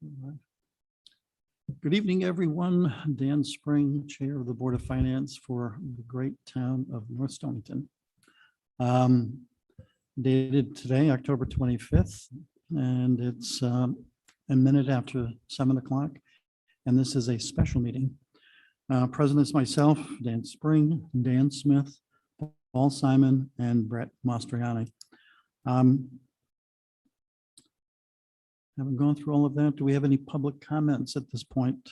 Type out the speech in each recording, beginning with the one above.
All right. Good evening, everyone. Dan Spring, Chair of the Board of Finance for the great town of North Stonington. Dated today, October 25th, and it's a minute after 7 o'clock, and this is a special meeting. President's myself, Dan Spring, Dan Smith, Paul Simon, and Brett Mastriani. Haven't gone through all of that. Do we have any public comments at this point?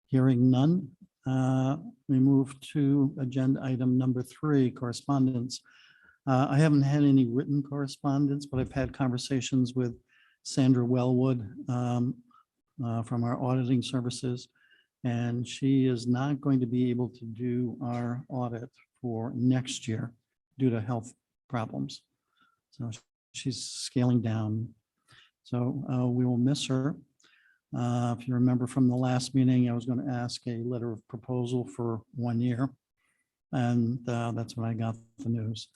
Hearing none, we move to agenda item number 3, correspondence. I haven't had any written correspondence, but I've had conversations with Sandra Wellwood from our auditing services, and she is not going to be able to do our audit for next year due to health problems. So she's scaling down. So we will miss her. If you remember from the last meeting, I was going to ask a letter of proposal for 1 year. And that's when I got the news.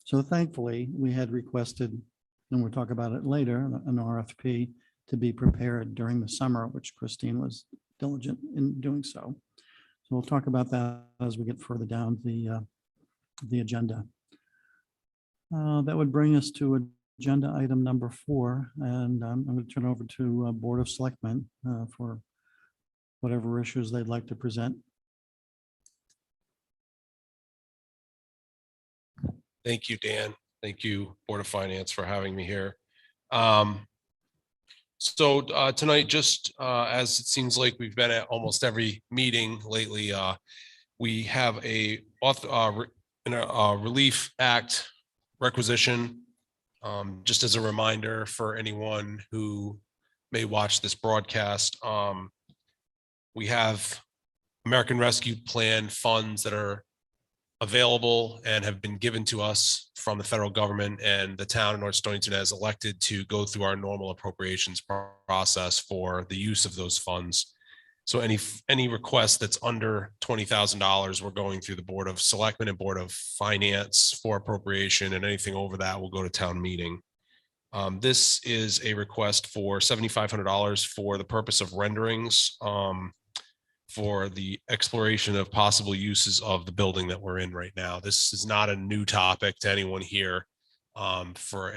So thankfully, we had requested, and we'll talk about it later, an RFP to be prepared during the summer, which Christine was diligent in doing so. So we'll talk about that as we get further down the agenda. That would bring us to agenda item number 4, and I'm going to turn over to Board of Selectmen for whatever issues they'd like to present. Thank you, Dan. Thank you, Board of Finance, for having me here. So tonight, just as it seems like we've been at almost every meeting lately, we have a Relief Act requisition. Just as a reminder for anyone who may watch this broadcast, we have American Rescue Plan funds that are available and have been given to us from the federal government, and the town of North Stonington has elected to go through our normal appropriations process for the use of those funds. So any request that's under $20,000, we're going through the Board of Selectmen and Board of Finance for appropriation, and anything over that will go to town meeting. This is a request for $7,500 for the purpose of renderings for the exploration of possible uses of the building that we're in right now. This is not a new topic to anyone here. For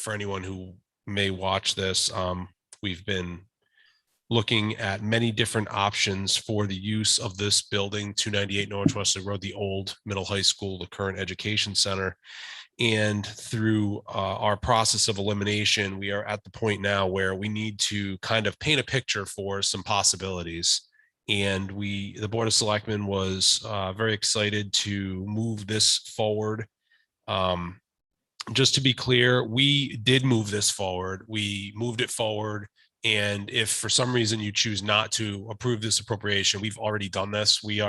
anyone who may watch this, we've been looking at many different options for the use of this building, 298 North Wesley Road, the old middle high school, the current education center. And through our process of elimination, we are at the point now where we need to kind of paint a picture for some possibilities. And the Board of Selectmen was very excited to move this forward. Just to be clear, we did move this forward. We moved it forward. And if for some reason you choose not to approve this appropriation, we've already done this. We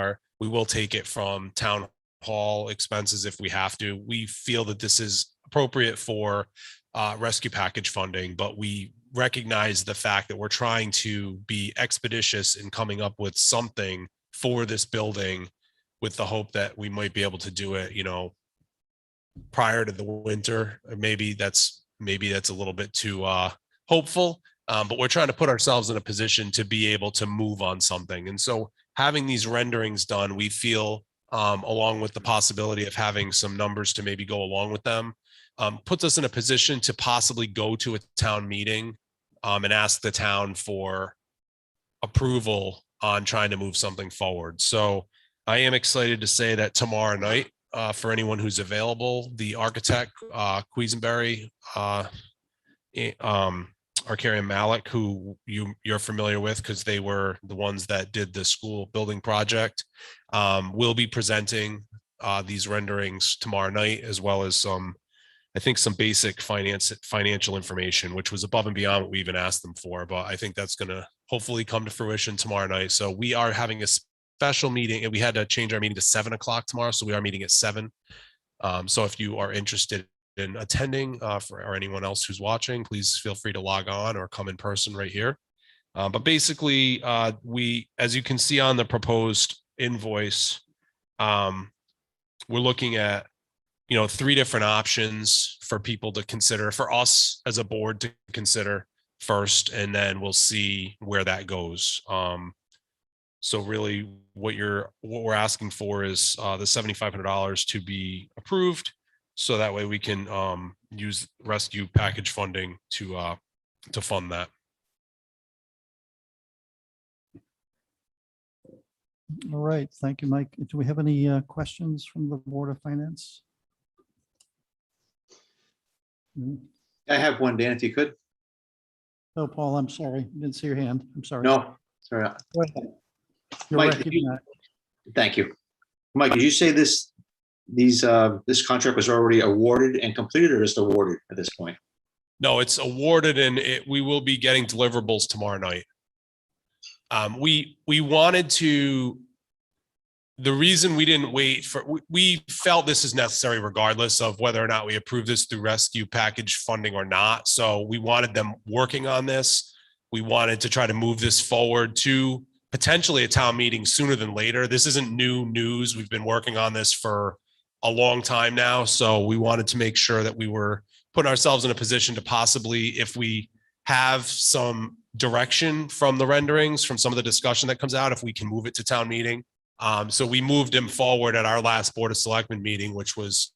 will take it from town hall expenses if we have to. We feel that this is appropriate for rescue package funding, but we recognize the fact that we're trying to be expeditious in coming up with something for this building, with the hope that we might be able to do it, prior to the winter. Maybe that's a little bit too hopeful. But we're trying to put ourselves in a position to be able to move on something. And so having these renderings done, we feel, along with the possibility of having some numbers to maybe go along with them, puts us in a position to possibly go to a town meeting and ask the town for approval on trying to move something forward. So I am excited to say that tomorrow night, for anyone who's available, the architect, Quisenberry, Arcarian Malik, who you're familiar with because they were the ones that did the school building project, will be presenting these renderings tomorrow night, as well as some basic financial information, which was above and beyond what we even asked them for. But I think that's going to hopefully come to fruition tomorrow night. So we are having a special meeting, and we had to change our meeting to 7 o'clock tomorrow. So we are meeting at 7. So if you are interested in attending, or anyone else who's watching, please feel free to log on or come in person right here. But basically, as you can see on the proposed invoice, we're looking at three different options for people to consider, for us as a board to consider first, and then we'll see where that goes. So really what we're asking for is the $7,500 to be approved. So that way we can use rescue package funding to fund that. All right, thank you, Mike. Do we have any questions from the Board of Finance? I have one, Dan, if you could. Oh, Paul, I'm sorry. Didn't see your hand. I'm sorry. No, sorry. Go ahead. You're Mike, did you- recognized. Thank you. Mike, did you say this contract was already awarded and completed, or just awarded at this point? No, it's awarded, and we will be getting deliverables tomorrow night. We wanted to, the reason we didn't wait we felt this is necessary regardless of whether or not we approve this through rescue package funding or not. So we wanted them working on this. We wanted to try to move this forward to potentially a town meeting sooner than later. This isn't new news. We've been working on this for a long time now. So we wanted to make sure that we were putting ourselves in a position to possibly, if we have some direction from the renderings, from some of the discussion that comes out, if we can move it to town meeting. So we moved him forward at our last Board of Selectmen meeting, which was,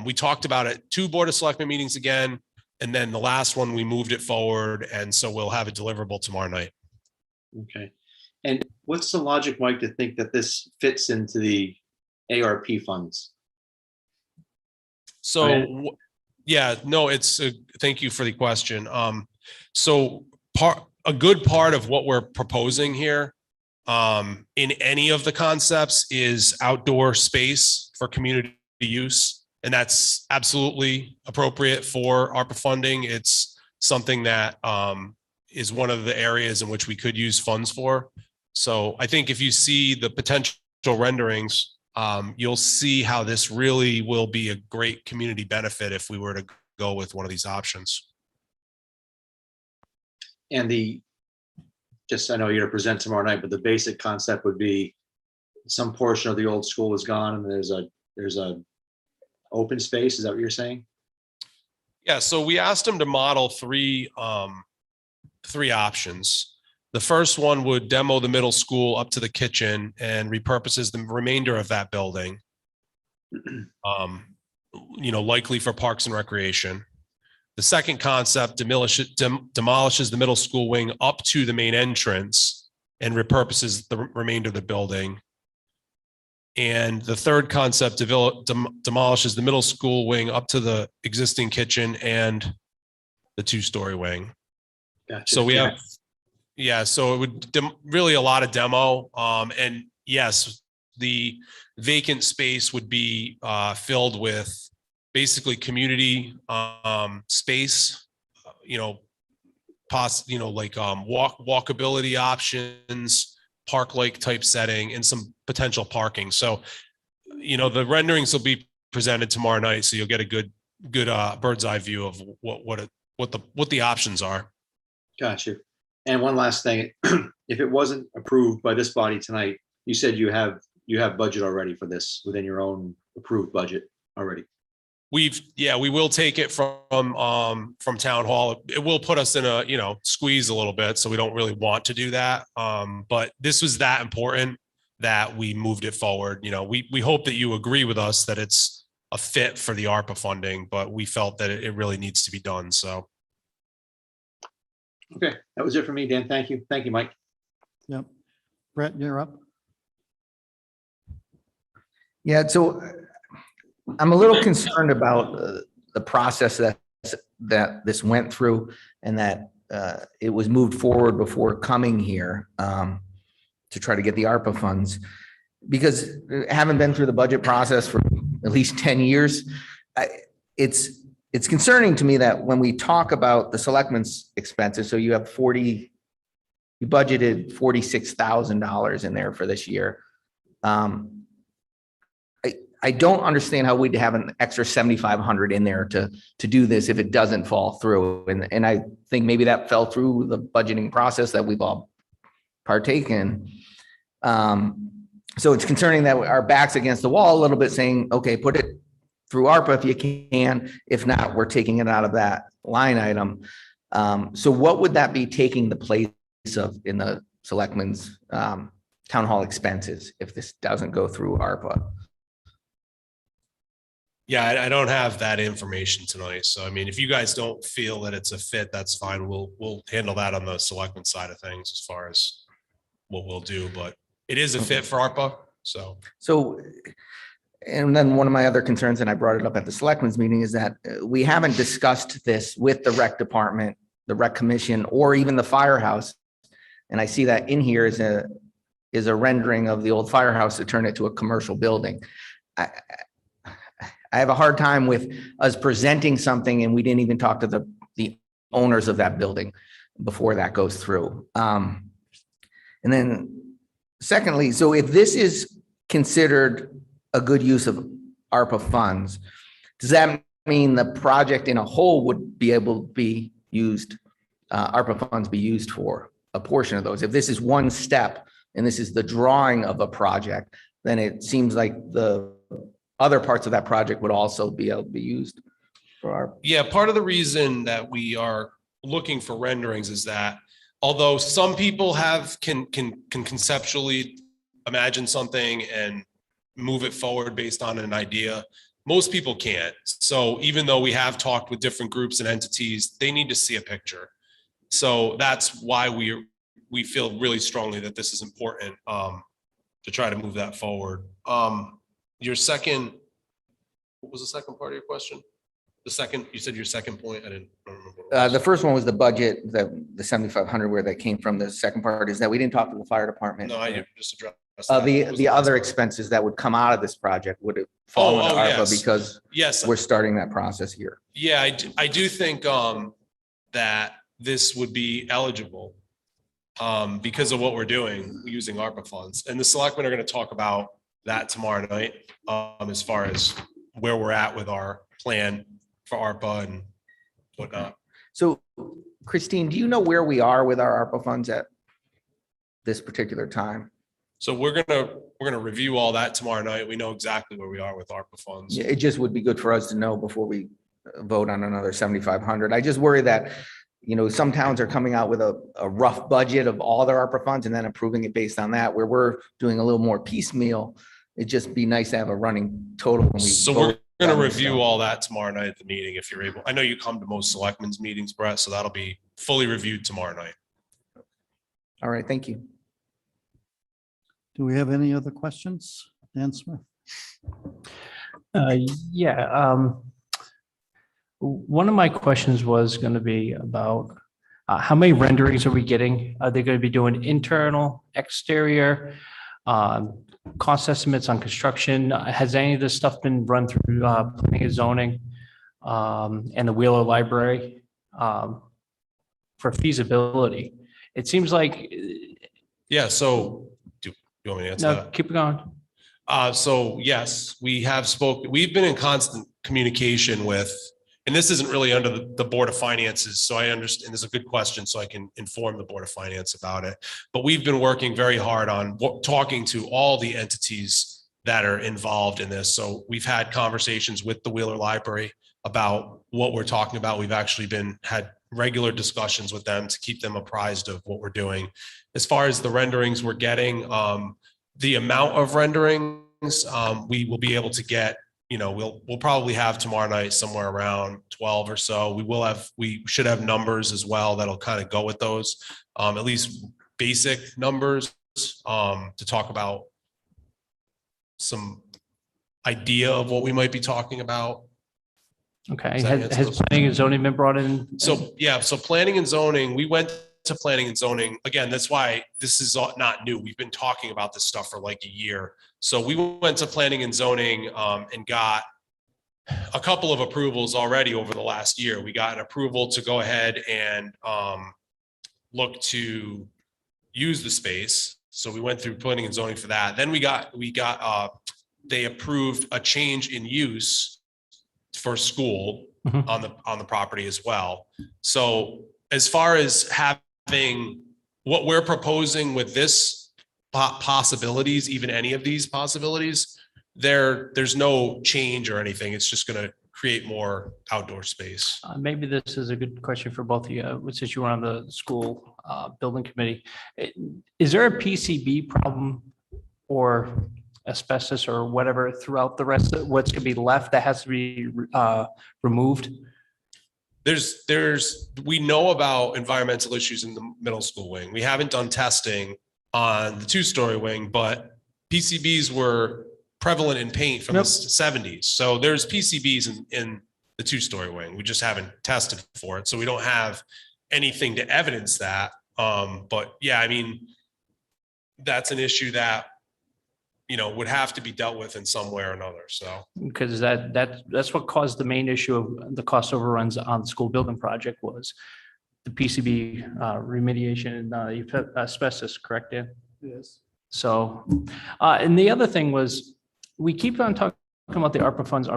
we talked about it 2 Board of Selectmen meetings again. And then the last one, we moved it forward. And so we'll have a deliverable tomorrow night. Okay. And what's the logic, Mike, to think that this fits into the ARP funds? So, yeah, no, thank you for the question. So a good part of what we're proposing here in any of the concepts is outdoor space for community use. And that's absolutely appropriate for ARPA funding. It's something that is one of the areas in which we could use funds for. So I think if you see the potential renderings, you'll see how this really will be a great community benefit if we were to go with one of these options. And I know you're gonna present tomorrow night, but the basic concept would be some portion of the old school is gone and there's a open space. Is that what you're saying? Yeah, so we asked them to model three options. The first one would demo the middle school up to the kitchen and repurposes the remainder of that building, likely for parks and recreation. The second concept demolishes the middle school wing up to the main entrance and repurposes the remainder of the building. And the third concept demolishes the middle school wing up to the existing kitchen and the 2-story wing. Gotcha. So we have, so it would really a lot of demo. And yes, the vacant space would be filled with basically community space, walkability options, park-like type setting, and some potential parking. So, the renderings will be presented tomorrow night, so you'll get a good bird's eye view of what the options are. Gotcha. And one last thing, if it wasn't approved by this body tonight, you said you have budget already for this within your own approved budget already. We will take it from town hall. It will put us in a, squeeze a little bit. So we don't really want to do that. But this was that important that we moved it forward. We hope that you agree with us that it's a fit for the ARPA funding, but we felt that it really needs to be done. So. Okay, that was it for me, Dan. Thank you. Thank you, Mike. Yep. Brett, you're up. Yeah, so I'm a little concerned about the process that this went through and that it was moved forward before coming here to try to get the ARPA funds, because having been through the budget process for at least 10 years, it's concerning to me that when we talk about the selectmen's expenses, so you have you budgeted $46,000 in there for this year. I don't understand how we'd have an extra 7,500 in there to do this if it doesn't fall through. And I think maybe that fell through the budgeting process that we've all partaken. So it's concerning that our back's against the wall a little bit saying, okay, put it through ARPA if you can. If not, we're taking it out of that line item. So what would that be taking the place of in the selectmen's town hall expenses if this doesn't go through ARPA? Yeah, I don't have that information tonight. So, I mean, if you guys don't feel that it's a fit, that's fine. We'll handle that on the selectmen side of things as far as what we'll do, but it is a fit for ARPA. So, and then one of my other concerns, and I brought it up at the selectmen's meeting, is that we haven't discussed this with the rec department, the rec commission, or even the firehouse. And I see that in here is a rendering of the old firehouse to turn it to a commercial building. I have a hard time with us presenting something and we didn't even talk to the owners of that building before that goes through. And then secondly, so if this is considered a good use of ARPA funds, does that mean the project in a whole would be able to be used, ARPA funds be used for a portion of those? If this is one step and this is the drawing of a project, then it seems like the other parts of that project would also be able to be used for our. yeah, part of the reason that we are looking for renderings is that although some people can conceptually imagine something and move it forward based on an idea, most people can't. So even though we have talked with different groups and entities, they need to see a picture. So that's why we feel really strongly that this is important to try to move that forward. Your second, what was the second part of your question? The second, you said your second point, I don't remember. The first one was the budget, the 7,500 where that came from. The second part is that we didn't talk to the fire department. No, I just addressed that. The other expenses that would come out of this project would have fallen into ARPA yes. because Yes, we're starting that process here. yeah, I do think that this would be eligible because of what we're doing using ARPA funds. And the selectmen are going to talk about that tomorrow night as far as where we're at with our plan for ARPA and whatnot. So Christine, do you know where we are with our ARPA funds at this particular time? So we're gonna review all that tomorrow night. We know exactly where we are with ARPA funds. Yeah, it just would be good for us to know before we vote on another 7,500. I just worry that, you know, some towns are coming out with a rough budget of all their ARPA funds and then approving it based on that, where we're doing a little more piecemeal. It'd just be nice to have a running total. When we So vote we're going on to this review stuff. all that tomorrow night at the meeting if you're able. I know you come to most selectmen's meetings, Brett, so that'll be fully reviewed tomorrow night. All right, thank you. Do we have any other questions? Dan Smith? Yeah. One of my questions was going to be about how many renderings are we getting? Are they going to be doing internal, exterior, cost estimates on construction? Has any of this stuff been run through planning and zoning and the Wheeler Library for feasibility? It seems like. Yeah, so do you want me to answer No, that? keep it going. So yes, we've been in constant communication with, and this isn't really under the Board of Finances, so I understand, this is a good question, so I can inform the Board of Finance about it. But we've been working very hard on talking to all the entities that are involved in this. So we've had conversations with the Wheeler Library about what we're talking about. We've actually had regular discussions with them to keep them apprised of what we're doing. As far as the renderings we're getting, the amount of renderings we will be able to get, you know, we'll probably have tomorrow night somewhere around 12 or so. We should have numbers as well that'll kind of go with those, at least basic numbers to talk about some idea of what we might be talking about. Okay. Does that answer Has those? planning and zoning been brought in? So, yeah, so planning and zoning, we went to planning and zoning. Again, that's why this is not new. We've been talking about this stuff for like a year. So we went to planning and zoning and got a couple of approvals already over the last year. We got an approval to go ahead and look to use the space. So we went through planning and zoning for that. Then they approved a change in use for school on the property as well. So as far as having what we're proposing with this possibilities, even any of these possibilities, there's no change or anything. It's just going to create more outdoor space. Maybe this is a good question for both of you, since you were on the school building committee. Is there a PCB problem or asbestos or whatever throughout the rest of what's going to be left that has to be removed? We know about environmental issues in the middle school wing. We haven't done testing on the 2-story wing, but PCBs were prevalent in paint from the 70s. So there's PCBs in the 2-story wing. We just haven't tested for it. So we don't have anything to evidence that. But yeah, I mean, that's an issue that, would have to be dealt with in some way or another. So, Because that's what caused the main issue of the cost overruns on the school building project was the PCB remediation and asbestos, correct, Dan? Yes. So, and the other thing was, we keep on talking about the ARPA funds.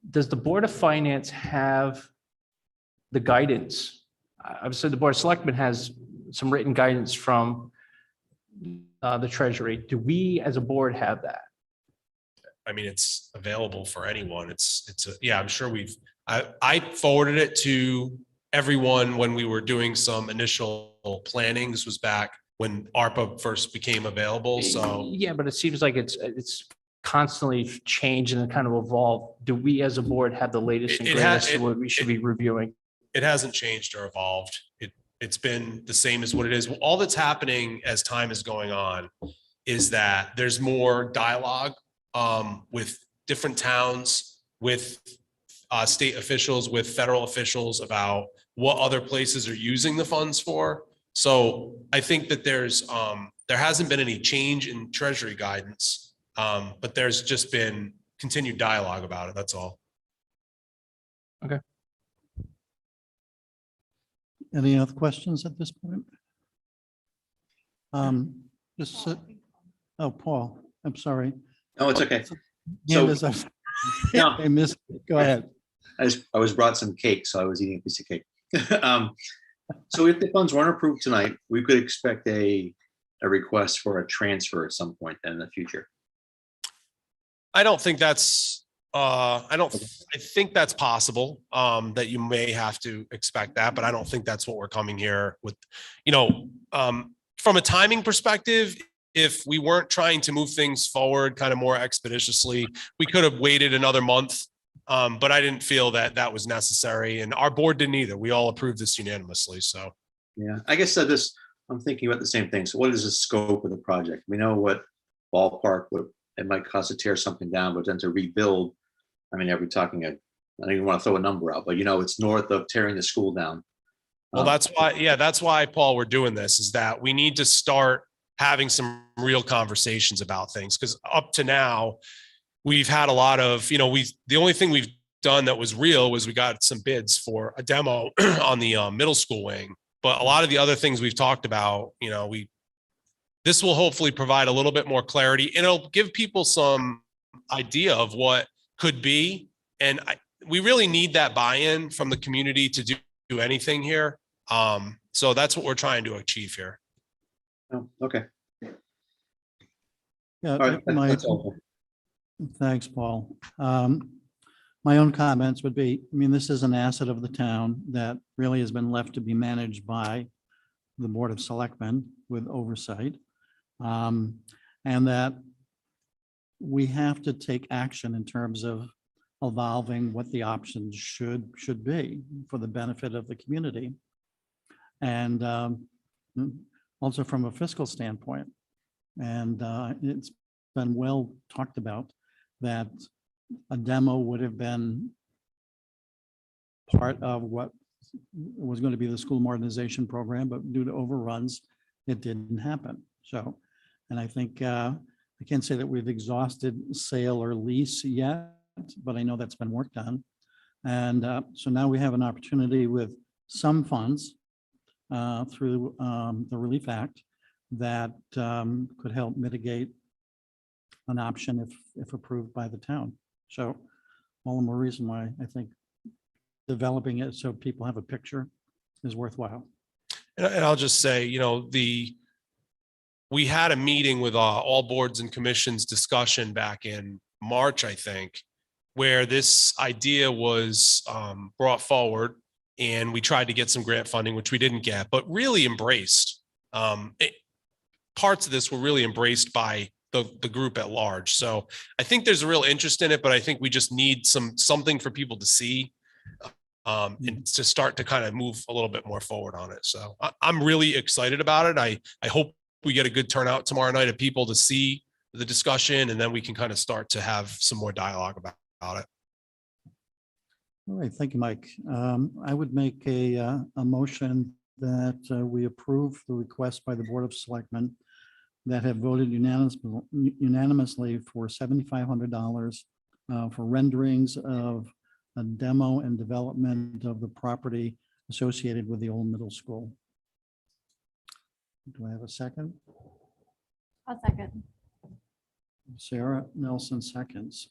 Does the Board of Finance have the guidance? I've said the Board of Selectmen has some written guidance from the Treasury. Do we as a board have that? I mean, it's available for anyone. I'm sure I forwarded it to everyone when we were doing some initial planning. This was back when ARPA first became available. So Yeah, but it seems like it's constantly changed and kind of evolved. Do we as a board have the latest and greatest to what we should be reviewing? it hasn't changed or evolved. It's been the same as what it is. All that's happening as time is going on is that there's more dialogue with different towns, with state officials, with federal officials about what other places are using the funds for. So I think that there hasn't been any change in Treasury guidance, but there's just been continued dialogue about it. That's all. Okay. Any other questions at this point? Oh, Paul, I'm sorry. No, it's okay. Hand is up. No. I missed it. Go ahead. I was brought some cake, so I was eating a piece of cake. So if the funds weren't approved tonight, we could expect a request for a transfer at some point in the future. I don't think that's I think that's possible, that you may have to expect that, but I don't think that's what we're coming here with. From a timing perspective, if we weren't trying to move things forward kind of more expeditiously, we could have waited another month. But I didn't feel that that was necessary, and our board didn't either. We all approved this unanimously. So Yeah, I guess I'm thinking about the same thing. So what is the scope of the project? We know what ballpark it might cost to tear something down, but then to rebuild, I mean, are we talking I don't even want to throw a number out, but it's north of tearing the school down. well, that's why, Paul, we're doing this, is that we need to start having some real conversations about things, because up to now we've had a lot of, the only thing we've done that was real was we got some bids for a demo on the middle school wing. But a lot of the other things we've talked about, this will hopefully provide a little bit more clarity, and it'll give people some idea of what could be. And we really need that buy-in from the community to do anything here. So that's what we're trying to achieve here. Oh, okay. Yeah, All right. That's all. thanks, Paul. My own comments would be, this is an asset of the town that really has been left to be managed by the Board of Selectmen with oversight. And that we have to take action in terms of evolving what the options should be for the benefit of the community. And also from a fiscal standpoint. And it's been well talked about that a demo would have been part of what was going to be the school modernization program, but due to overruns, it didn't happen. So, and I think I can't say that we've exhausted sale or lease yet, but I know that's been worked on. And so now we have an opportunity with some funds through the Relief Act that could help mitigate an option if approved by the town. So all the more reason why I think developing it so people have a picture is worthwhile. And I'll just say, we had a meeting with all boards and commissions discussion back in March, I think, where this idea was brought forward, and we tried to get some grant funding, which we didn't get, but really embraced. Parts of this were really embraced by the group at large. So I think there's a real interest in it, but I think we just need something for people to see and to start to kind of move a little bit more forward on it. So I'm really excited about it. I hope we get a good turnout tomorrow night of people to see the discussion, and then we can kind of start to have some more dialogue about it. All right, thank you, Mike. I would make a motion that we approve the request by the Board of Selectmen that have voted unanimously for $7,500 for renderings of a demo and development of the property associated with the old middle school. Do I have a second? I'll second. Sarah Nelson seconds.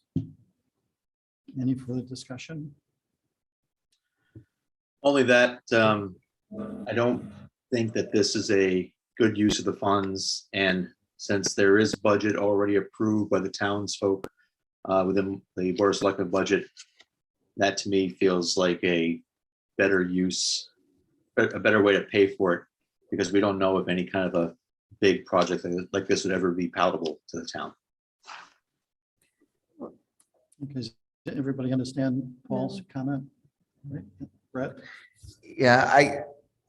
Any further discussion? Only that I don't think that this is a good use of the funds. And since there is budget already approved by the townsfolk within the Board of Selectmen budget, that to me feels like a better use, a better way to pay for it, because we don't know if any kind of a big project like this would ever be palatable to the town. Okay, does everybody understand Paul's comment? Right. Brett? Yeah,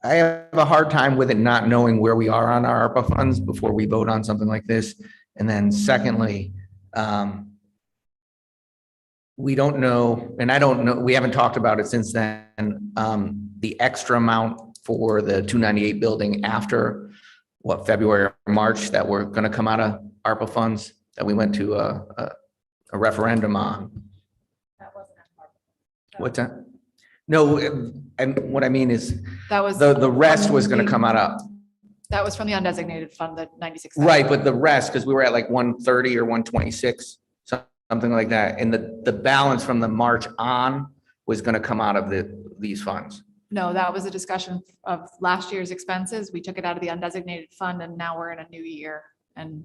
I have a hard time with it not knowing where we are on our ARPA funds before we vote on something like this. And then secondly, we don't know, and I don't know, we haven't talked about it since then, the extra amount for the 298 building after what, February or March, that were going to come out of ARPA funds that we went to a referendum on. That wasn't a part. What's that? No, and what I mean is That was. the rest was going to come out of, That was from the undesignated fund, the 96. right, but the rest, because we were at like 130 or 126, something like that. And the balance from the March on was going to come out of these funds. No, that was a discussion of last year's expenses. We took it out of the undesignated fund and now we're in a new year and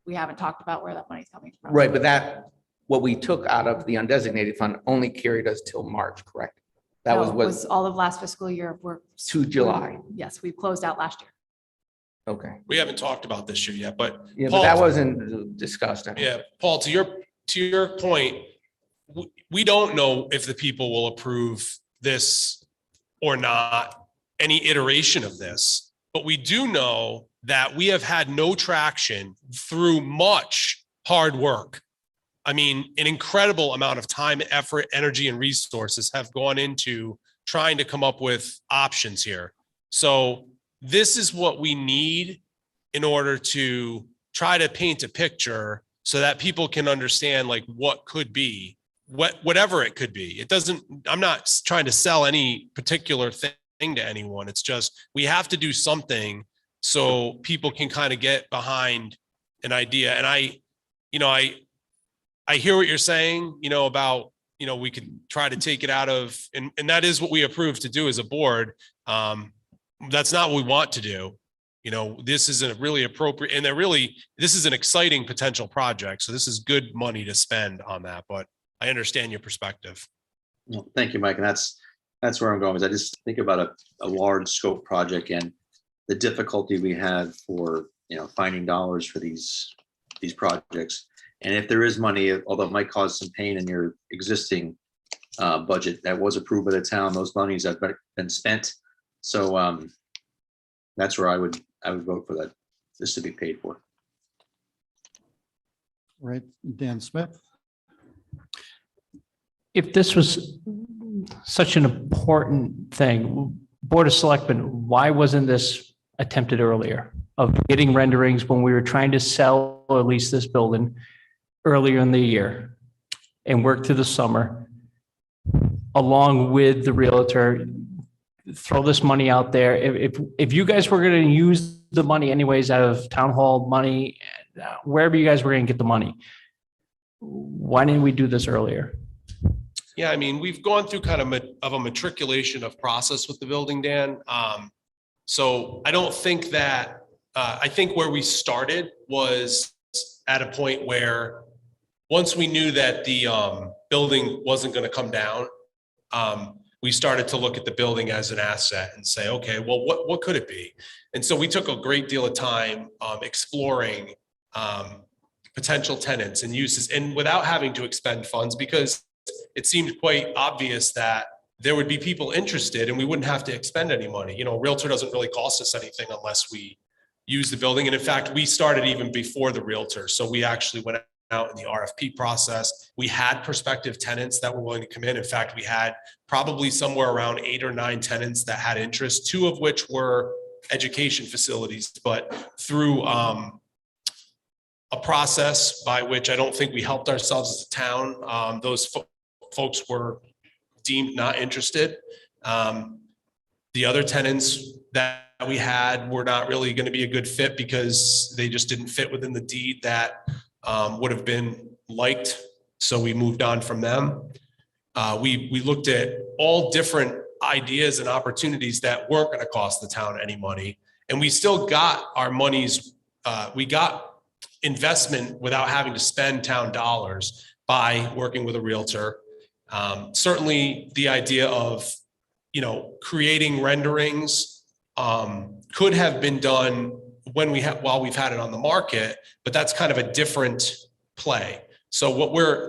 we haven't talked about where that money's coming from. Right, but what we took out of the undesignated fund only carried us till March, correct? That No, it was was all of last fiscal year. We're to July. Yes, we closed out last year. Okay. We haven't talked about this year yet, but Yeah, but Paul- that wasn't discussed. yeah, Paul, to your point, we don't know if the people will approve this or not, any iteration of this, but we do know that we have had no traction through much hard work. I mean, an incredible amount of time, effort, energy, and resources have gone into trying to come up with options here. So this is what we need in order to try to paint a picture so that people can understand like what could be, whatever it could be. It doesn't, I'm not trying to sell any particular thing to anyone. It's just, we have to do something so people can kind of get behind an idea. And I hear what you're saying, about, we could try to take it out of, and that is what we approved to do as a board. That's not what we want to do. This is a really appropriate, and this is an exciting potential project. So this is good money to spend on that, but I understand your perspective. Well, thank you, Mike. And that's where I'm going, is I just think about a large scope project and the difficulty we had for, finding dollars for these projects. And if there is money, although it might cause some pain in your existing budget that was approved by the town, those monies have been spent. So that's where I would vote for that, this to be paid for. Right, Dan Smith? If this was such an important thing, Board of Selectmen, why wasn't this attempted earlier of getting renderings when we were trying to sell or lease this building earlier in the year and work through the summer along with the realtor, throw this money out there. If you guys were going to use the money anyways out of town hall money, wherever you guys were going to get the money, why didn't we do this earlier? Yeah, I mean, we've gone through kind of a matriculation of process with the building, Dan. So I don't think that I think where we started was at a point where once we knew that the building wasn't going to come down, we started to look at the building as an asset and say, okay, well, what could it be? And so we took a great deal of time exploring potential tenants and uses, and without having to expend funds, because it seemed quite obvious that there would be people interested and we wouldn't have to expend any money. You know, a realtor doesn't really cost us anything unless we use the building. And in fact, we started even before the realtor. So we actually went out in the RFP process. We had prospective tenants that were willing to come in. In fact, we had probably somewhere around 8 or 9 tenants that had interest, 2 of which were education facilities, but through a process by which I don't think we helped ourselves as a town. Those folks were deemed not interested. The other tenants that we had were not really going to be a good fit because they just didn't fit within the deed that would have been liked. So we moved on from them. We looked at all different ideas and opportunities that weren't going to cost the town any money. And we still got our monies. We got investment without having to spend town dollars by working with a realtor. Certainly the idea of, creating renderings could have been done while we've had it on the market, but that's kind of a different play. So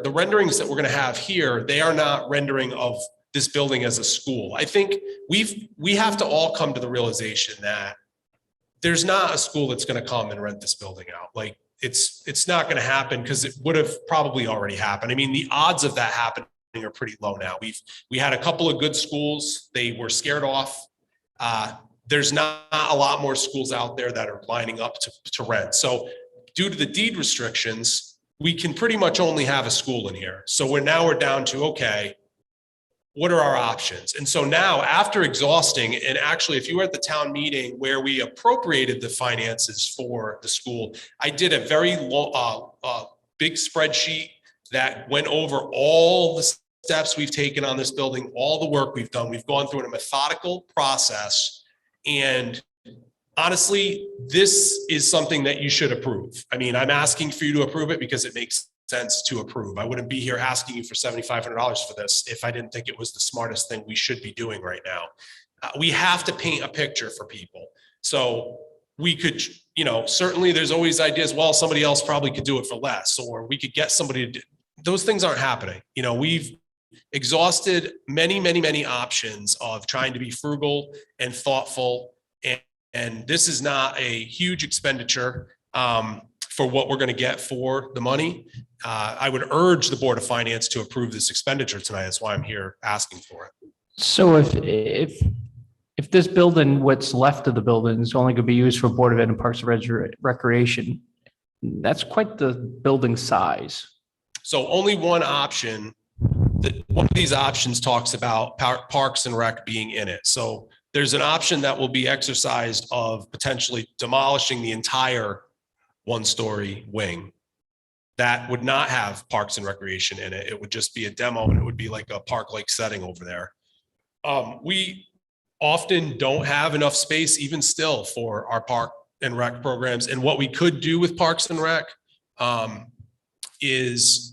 the renderings that we're going to have here, they are not rendering of this building as a school. I think we have to all come to the realization that there's not a school that's going to come and rent this building out. Like it's not going to happen because it would have probably already happened. I mean, the odds of that happening are pretty low now. We had a couple of good schools. They were scared off. There's not a lot more schools out there that are lining up to rent. So due to the deed restrictions, we can pretty much only have a school in here. So we're down to, okay, what are our options? And so now after exhausting, and actually if you were at the town meeting where we appropriated the finances for the school, I did a very big spreadsheet that went over all the steps we've taken on this building, all the work we've done. We've gone through a methodical process. And honestly, this is something that you should approve. I mean, I'm asking for you to approve it because it makes sense to approve. I wouldn't be here asking you for $7,500 for this if I didn't think it was the smartest thing we should be doing right now. We have to paint a picture for people. So we could, certainly there's always ideas, well, somebody else probably could do it for less, or we could get somebody to do. Those things aren't happening. We've exhausted many options of trying to be frugal and thoughtful. And this is not a huge expenditure for what we're going to get for the money. I would urge the Board of Finance to approve this expenditure tonight. That's why I'm here asking for it. So if this building, what's left of the building is only going to be used for Board of Ed and Parks and Recreation, that's quite the building size. So only one option, one of these options talks about Parks and Rec being in it. So there's an option that will be exercised of potentially demolishing the entire 1-story wing. That would not have Parks and Recreation in it. It would just be a demo and it would be like a park-like setting over there. We often don't have enough space even still for our Park and Rec programs. And what we could do with Parks and Rec is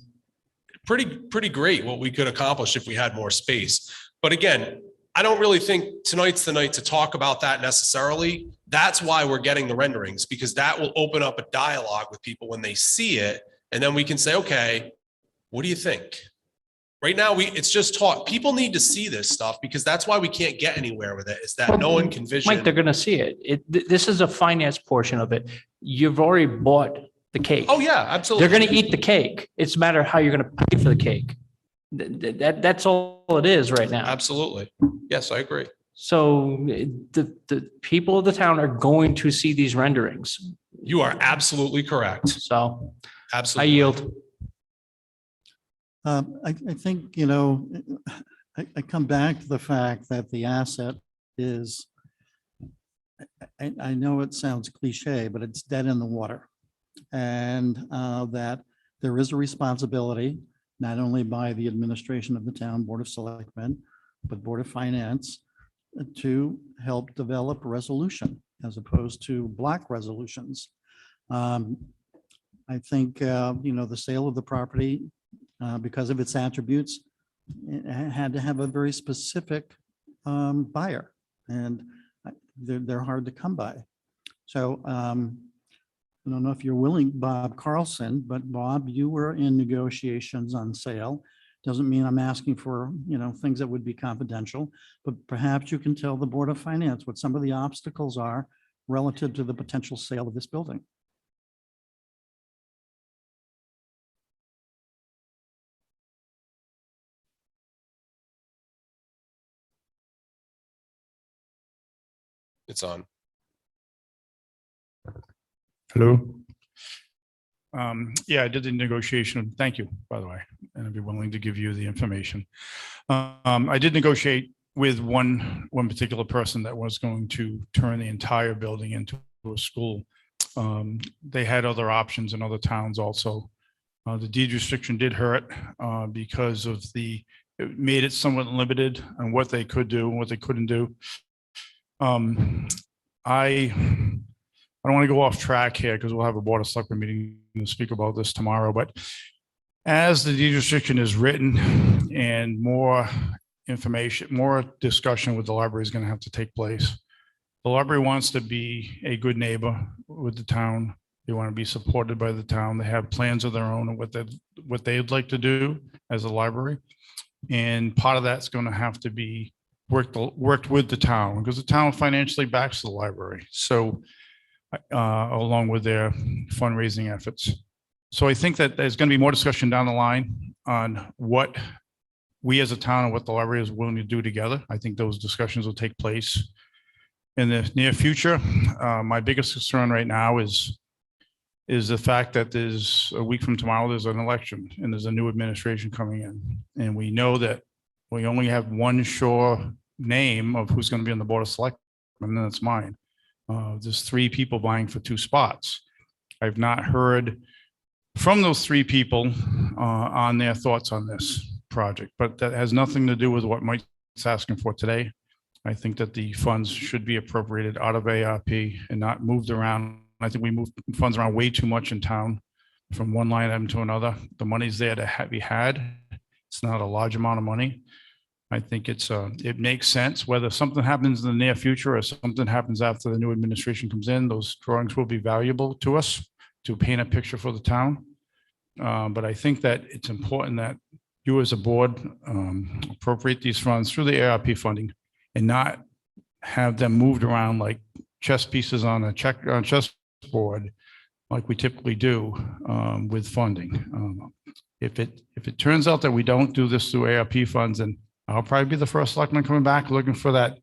pretty great what we could accomplish if we had more space. But again, I don't really think tonight's the night to talk about that necessarily. That's why we're getting the renderings, because that will open up a dialogue with people when they see it. And then we can say, okay, what do you think? Right now, it's just talk. People need to see this stuff because that's why we can't get anywhere with it, is that no one can vision. Mike, they're going to see it. This is a finance portion of it. You've already bought the cake. Oh yeah, absolutely. They're going to eat the cake. It's a matter of how you're going to pay for the cake. That's all it is right now. Absolutely. Yes, I agree. So the people of the town are going to see these renderings. You are absolutely correct. So I Absolutely. yield. I think, I come back to the fact that the asset is, I know it sounds cliche, but it's dead in the water. And that there is a responsibility, not only by the administration of the town, Board of Selectmen, but Board of Finance, to help develop a resolution. as opposed to block resolutions. I think, the sale of the property, because of its attributes, it had to have a very specific buyer, and they're hard to come by. So I don't know if you're willing, Bob Carlson, but Bob, you were in negotiations on sale. Doesn't mean I'm asking for, things that would be confidential, but perhaps you can tell the Board of Finance what some of the obstacles are relative to the potential sale of this building. It's on. Hello. Yeah, I did the negotiation. Thank you, by the way, and I'd be willing to give you the information. I did negotiate with one particular person that was going to turn the entire building into a school. They had other options in other towns also. The deed restriction did hurt because of it made it somewhat limited on what they could do and what they couldn't do. I don't want to go off track here because we'll have a Board of Selectmen meeting to speak about this tomorrow, but as the deed restriction is written and more information, more discussion with the library is going to have to take place. The library wants to be a good neighbor with the town. They want to be supported by the town. They have plans of their own and what they'd like to do as a library. And part of that's going to have to be worked with the town because the town financially backs the library. So along with their fundraising efforts. So I think that there's going to be more discussion down the line on what we as a town and what the library is willing to do together. I think those discussions will take place in the near future. My biggest concern right now is the fact that there's a week from tomorrow, there's an election and there's a new administration coming in. And we know that we only have one sure name of who's going to be on the Board of Selectmen, and that's mine. There's 3 people vying for 2 spots. I've not heard from those 3 people on their thoughts on this project, but that has nothing to do with what Mike's asking for today. I think that the funds should be appropriated out of ARP and not moved around. I think we move funds around way too much in town from one line item to another. The money's there to be had. It's not a large amount of money. I think it makes sense whether something happens in the near future or something happens after the new administration comes in. Those drawings will be valuable to us to paint a picture for the town. But I think that it's important that you as a board appropriate these funds through the ARP funding and not have them moved around like chess pieces on a chessboard like we typically do with funding. If it turns out that we don't do this through ARP funds, then I'll probably be the first selectman coming back looking for that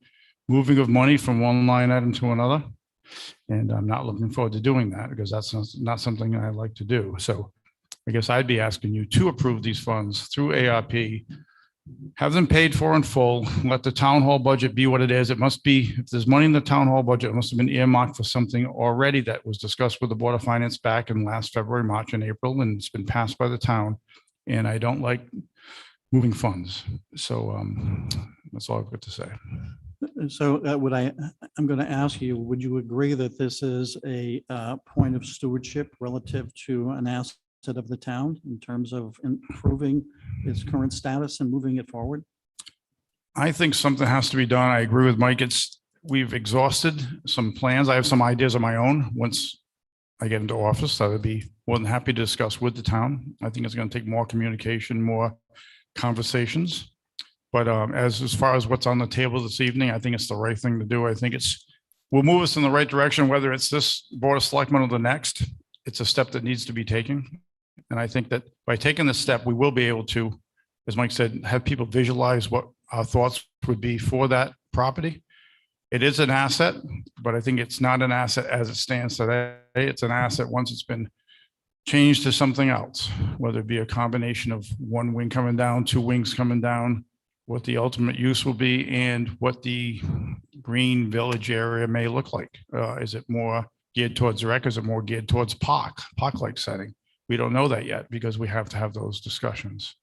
moving of money from one line item to another. And I'm not looking forward to doing that because that's not something I like to do. So I guess I'd be asking you to approve these funds through ARP, have them paid for in full, let the town hall budget be what it is. It must be, if there's money in the town hall budget, it must have been earmarked for something already that was discussed with the Board of Finance back in last February, March, and April, and it's been passed by the town. And I don't like moving funds. So that's all I've got to say. So I'm going to ask you, would you agree that this is a point of stewardship relative to an asset of the town in terms of improving its current status and moving it forward? I think something has to be done. I agree with Mike. We've exhausted some plans. I have some ideas of my own. Once I get into office, I would be more than happy to discuss with the town. I think it's going to take more communication, more conversations. But as far as what's on the table this evening, I think it's the right thing to do. I think will move us in the right direction, whether it's this Board of Selectmen or the next. It's a step that needs to be taken. And I think that by taking this step, we will be able to, as Mike said, have people visualize what our thoughts would be for that property. It is an asset, but I think it's not an asset as it stands today. It's an asset once it's been changed to something else, whether it be a combination of one wing coming down, 2 wings coming down, what the ultimate use will be, and what the green village area may look like. Is it more geared towards rec? Is it more geared towards park-like setting? We don't know that yet because we have to have those discussions.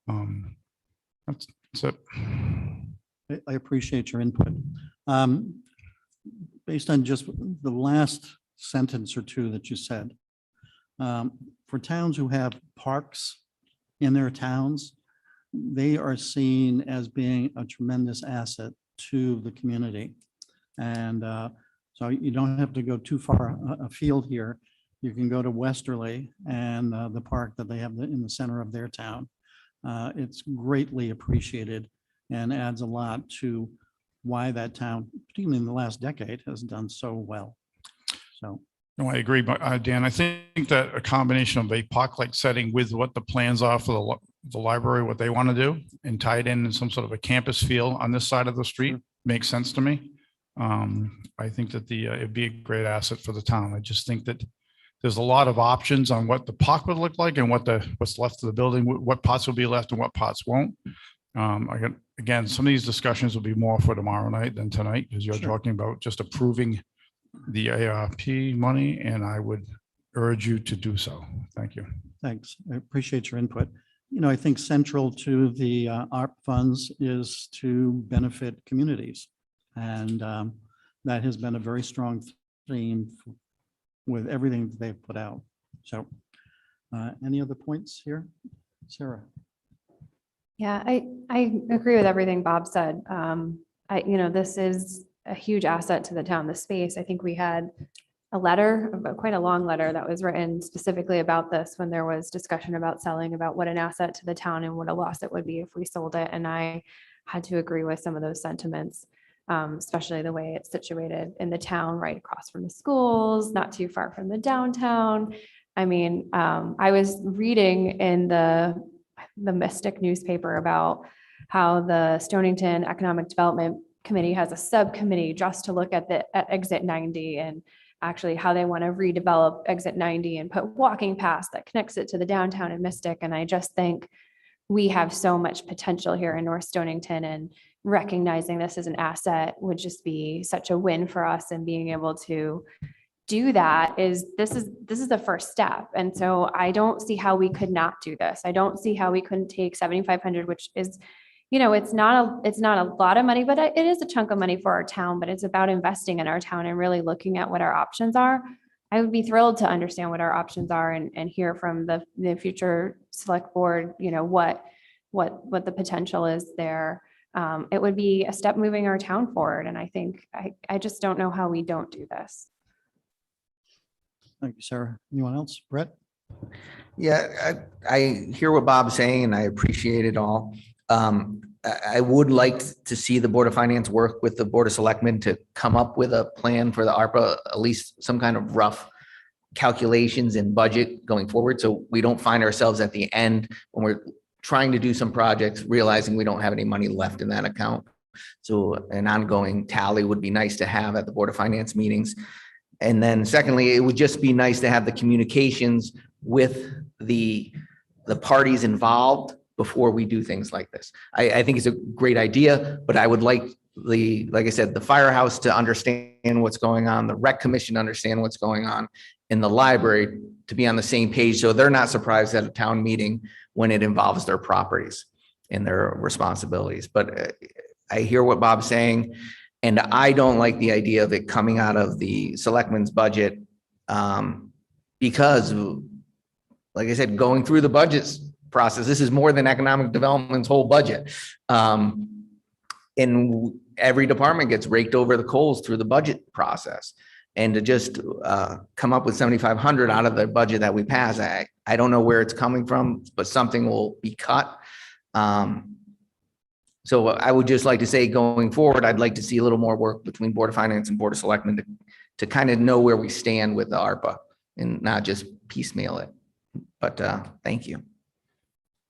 That's it. I appreciate your input. based on just the last sentence or two that you said, for towns who have parks in their towns, they are seen as being a tremendous asset to the community. And so you don't have to go too far afield here. You can go to Westerly and the park that they have in the center of their town. It's greatly appreciated and adds a lot to why that town, particularly in the last decade, has done so well. So. No, I agree, but Dan, I think that a combination of a park-like setting with what the plans are for the library, what they want to do, and tie it in some sort of a campus feel on this side of the street makes sense to me. I think that it'd be a great asset for the town. I just think that there's a lot of options on what the park would look like and what's left of the building, what parts will be left and what parts won't. Again, some of these discussions will be more for tomorrow night than tonight, because you're talking about just approving the ARP money, and I would urge you to do so. Thank you. Thanks. I appreciate your input. You know, I think central to the ARP funds is to benefit communities. And that has been a very strong theme with everything that they've put out. So any other points here? Sarah? Yeah, I agree with everything Bob said. This is a huge asset to the town, the space. I think we had a letter, quite a long letter that was written specifically about this when there was discussion about selling, about what an asset to the town and what a loss it would be if we sold it. And I had to agree with some of those sentiments, especially the way it's situated in the town, right across from the schools, not too far from the downtown. I mean, I was reading in the Mystic newspaper about how the Stonington Economic Development Committee has a subcommittee just to look at exit 90 and actually how they want to redevelop exit 90 and put walking paths that connects it to the downtown and Mystic. And I just think we have so much potential here in North Stonington, and recognizing this as an asset would just be such a win for us. And being able to do that this is the first step. And so I don't see how we could not do this. I don't see how we couldn't take 7,500, which is, it's not a lot of money, but it is a chunk of money for our town. But it's about investing in our town and really looking at what our options are. I would be thrilled to understand what our options are and hear from the future select board, what the potential is there. It would be a step moving our town forward. And I think I just don't know how we don't do this. Thank you, Sarah. Anyone else? Brett? Yeah, I hear what Bob's saying and I appreciate it all. I would like to see the Board of Finance work with the Board of Selectmen to come up with a plan for the ARPA, at least some kind of rough calculations and budget going forward. So we don't find ourselves at the end when we're trying to do some projects, realizing we don't have any money left in that account. So an ongoing tally would be nice to have at the Board of Finance meetings. And then secondly, it would just be nice to have the communications with the parties involved before we do things like this. I think it's a great idea, but I would like like I said, the firehouse to understand what's going on, the rec commission to understand what's going on, in the library to be on the same page so they're not surprised at a town meeting when it involves their properties and their responsibilities. But I hear what Bob's saying, and I don't like the idea of it coming out of the selectmen's budget because, like I said, going through the budgets process, this is more than economic development's whole budget. And every department gets raked over the coals through the budget process. And to just come up with 7,500 out of the budget that we pass, I don't know where it's coming from, but something will be cut. So I would just like to say, going forward, I'd like to see a little more work between Board of Finance and Board of Selectmen to kind of know where we stand with the ARPA and not just piecemeal it. But thank you.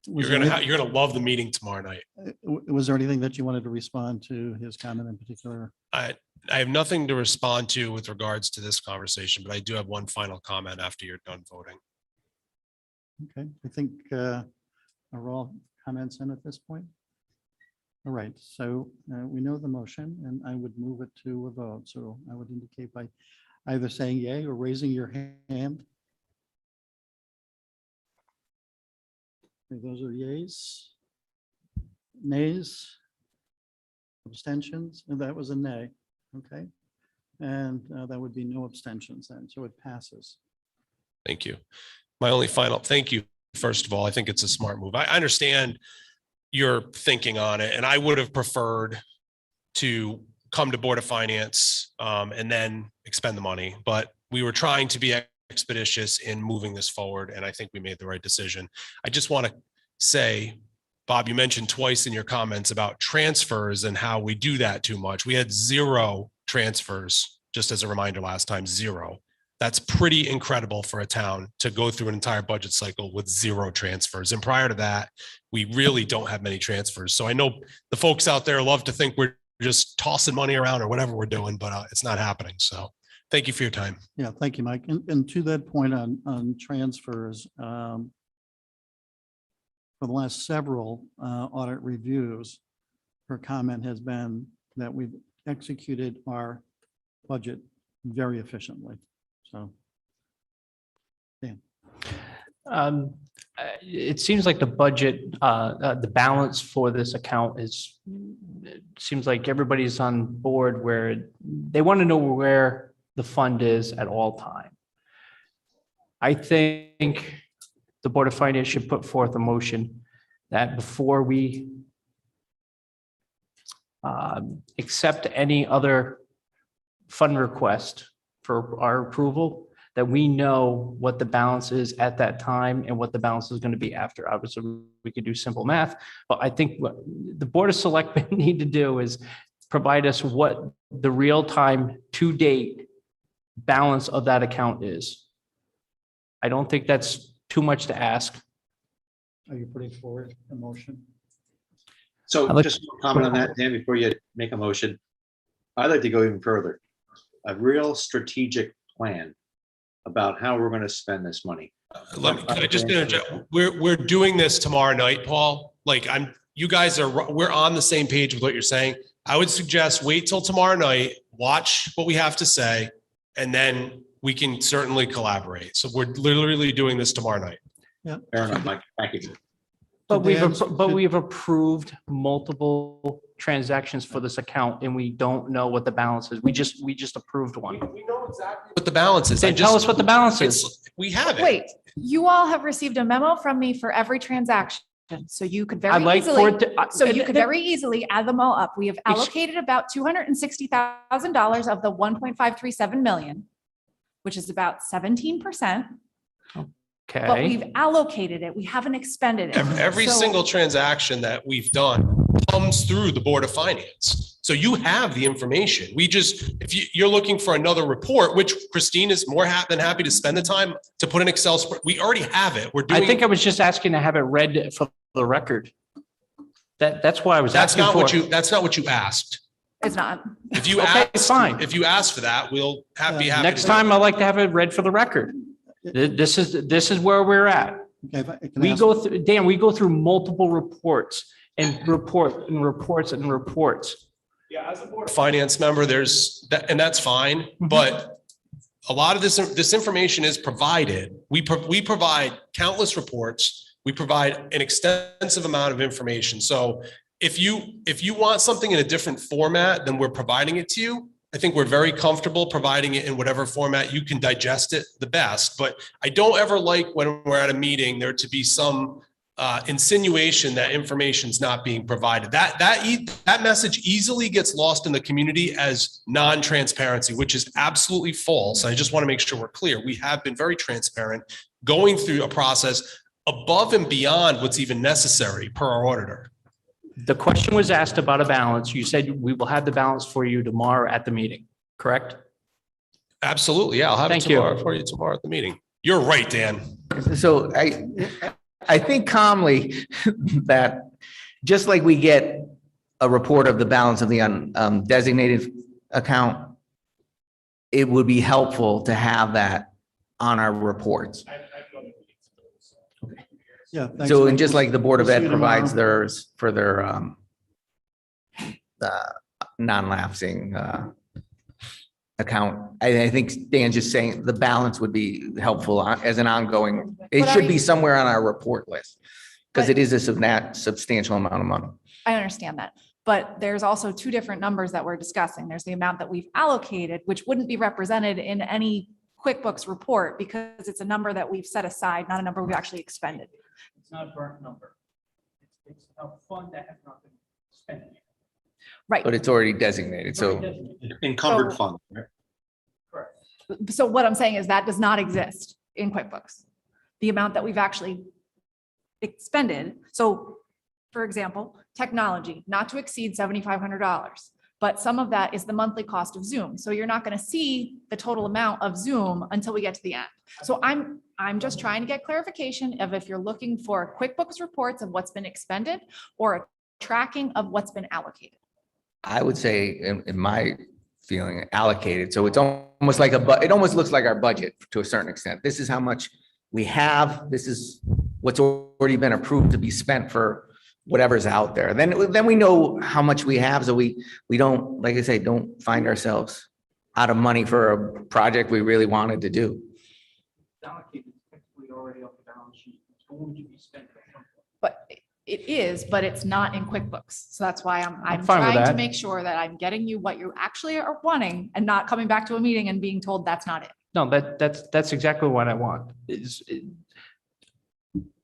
Was You're there gonna love the meeting tomorrow night. was there anything that you wanted to respond to his comment in particular? I have nothing to respond to with regards to this conversation, but I do have one final comment after you're done voting. Okay, I think are all comments in at this point? All right, so we know the motion and I would move it to a vote. So I would indicate by either saying yay or raising your hand. Okay, those are yays. Nays. Abstentions, and that was a nay. Okay. And that would be no abstentions then, so it passes. Thank you. My only final, thank you. First of all, I think it's a smart move. I understand your thinking on it, and I would have preferred to come to Board of Finance and then expend the money, but we were trying to be expeditious in moving this forward, and I think we made the right decision. I just want to say, Bob, you mentioned twice in your comments about transfers and how we do that too much. We had 0 transfers, just as a reminder last time, 0. That's pretty incredible for a town to go through an entire budget cycle with 0 transfers. And prior to that, we really don't have many transfers. So I know the folks out there love to think we're just tossing money around or whatever we're doing, but it's not happening. So thank you for your time. Yeah, thank you, Mike. And to that point on transfers, for the last several audit reviews, her comment has been that we've executed our budget very efficiently. So, It seems like the budget, the balance for this account is, it seems like everybody's on board where they want to know where the fund is at all time. I think the Board of Finance should put forth a motion that before we accept any other fund request for our approval, that we know what the balance is at that time and what the balance is going to be after. Obviously, we could do simple math, but I think what the Board of Selectmen need to do is provide us what the real-time to date balance of that account is. I don't think that's too much to ask. are you putting forward a motion? So I'd like- just one comment on that, Dan, before you make a motion. I'd like to go even further. A real strategic plan about how we're going to spend this money. Can I just interject? We're doing this tomorrow night, Paul. Like we're on the same page with what you're saying. I would suggest wait till tomorrow night, watch what we have to say, and then we can certainly collaborate. So we're literally doing this tomorrow night. Yeah. Fair enough, Mike. Thank you. But Dan's- we've approved multiple transactions for this account and we don't know what the balance is. We just approved one. We know exactly what the balance is. Then tell us what the balance is. We have it. Wait, you all have received a memo from me for every transaction, so you could I'd very like for easily, it to. so you could very easily add them all up. We have allocated about $260,000 of the 1.537 million, which is about 17%, but Okay, we've allocated it. We haven't expended it. Every So- single transaction that we've done comes through the Board of Finance. So you have the information. If you're looking for another report, which Christine is more than happy to spend the time to put an Excel spread. We already have it. We're I doing. think I was just asking to have it read for the record. That's why I was That's asking not for. that's not what you asked. It's not. If you Okay, asked, fine. if you ask for that, we'll be happy. Next to- time, I'd like to have it read for the record. This is where we're at. Okay, if I can We ask- go through, Dan, we go through multiple reports and reports. Yeah, as a Board of Finance member, there's that, and that's fine, Mm-hmm. but a lot of this information is provided. We provide countless reports. We provide an extensive amount of information. So if you want something in a different format than we're providing it to you, I think we're very comfortable providing it in whatever format you can digest it the best. But I don't ever like when we're at a meeting there to be some insinuation that information's not being provided. That message easily gets lost in the community as non-transparency, which is absolutely false. I just want to make sure we're clear. We have been very transparent, going through a process above and beyond what's even necessary per our auditor. The question was asked about a balance. You said we will have the balance for you tomorrow at the meeting, correct? Absolutely. Yeah, I'll have it Thank you. tomorrow for you tomorrow at the meeting. You're right, Dan. So I think calmly that just like we get a report of the balance of the undesignated account, it would be helpful to have that on our reports. Yeah. thanks, So, Mike. and just like the Board of We'll see Ed you provides tomorrow. theirs for their non-lapsing account, I think Dan's just saying the balance would be helpful as an ongoing, it But are should be you- somewhere on our report list. Because But- it is a substantial amount of money. I understand that. But there's also two different numbers that we're discussing. There's the amount that we've allocated, which wouldn't be represented in any QuickBooks report because it's a number that we've set aside, not a number we've actually expended. It's not a burnt number. It's a fund that has not been spent yet. Right. But it's already designated, so. Encumbered So- fund. Right? Correct. So what I'm saying is that does not exist in QuickBooks. The amount that we've actually expended. So for example, technology, not to exceed $7,500, but some of that is the monthly cost of Zoom. So you're not going to see the total amount of Zoom until we get to the end. So I'm just trying to get clarification of if you're looking for QuickBooks reports of what's been expended or a tracking of what's been allocated. I would say, in my feeling, allocated. So it's almost like it almost looks like our budget to a certain extent. This is how much we have. This is what's already been approved to be spent for whatever's out there. Then we know how much we have. So we don't, like I say, don't find ourselves out of money for a project we really wanted to do. Allocated, technically already off the balance sheet. It's going to be spent at some point. But it is, but it's not in QuickBooks. So that's why I'm fine with trying to that. make sure that I'm getting you what you actually are wanting and not coming back to a meeting and being told that's not it. No, that's exactly what I want.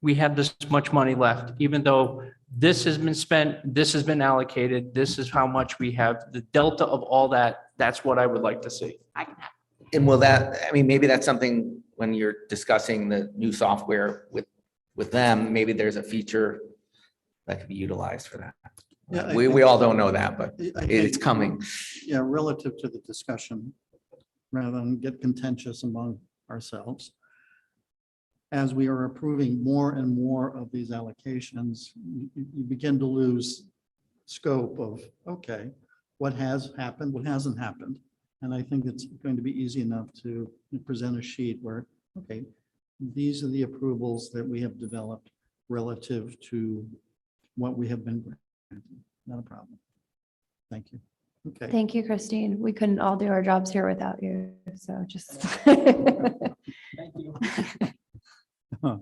We have this much money left, even though this has been spent, this has been allocated, this is how much we have, the delta of all that, that's what I would like to see. I can have. And will that, I mean, maybe that's something when you're discussing the new software with them, maybe there's a feature that could be utilized for that. Yeah, We all don't know that, but I think- it's coming. Yeah, relative to the discussion, rather than get contentious among ourselves. As we are approving more and more of these allocations, you begin to lose scope of, okay, what has happened, what hasn't happened. And I think it's going to be easy enough to present a sheet where, okay, these are the approvals that we have developed relative to what we have been granted. Not a problem. Thank you. Okay. Thank you, Christine. We couldn't all do our jobs here without you, so just. Thank you. Huh.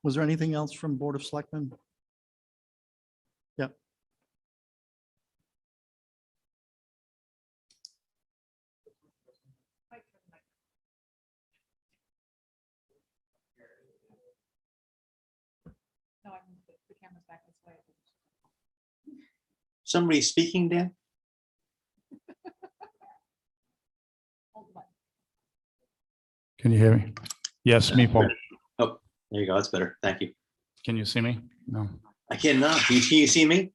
Was there anything else from Board of Selectmen? Yep. No, I can put the cameras back this way. Somebody speaking, Dan? Hold the button. Can you hear me? Yes, me, Paul. There you go. That's better. Thank you. Can you see me? No, I cannot. Can you see me?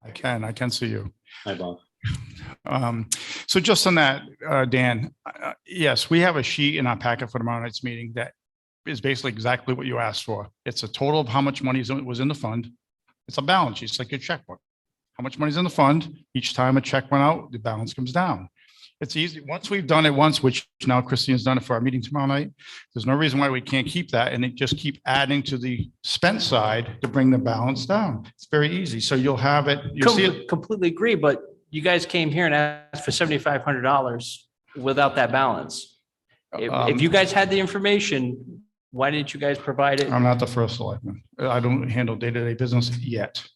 I can see you. Hi, Bob. So just on that, Dan, yes, we have a sheet in our packet for tomorrow night's meeting that is basically exactly what you asked for. It's a total of how much money was in the fund. It's a balance sheet. It's like your checkbook. How much money is in the fund? Each time a check went out, the balance comes down. It's easy. Once we've done it once, which now Christine's done it for our meeting tomorrow night, there's no reason why we can't keep that and it just keep adding to the spent side to bring the balance down. It's very easy. So you'll have it, you'll see it. Completely agree, but you guys came here and asked for $7,500 without that balance. If you guys had the information, why didn't you guys provide it? I'm not the first selectman. I don't handle day-to-day business yet.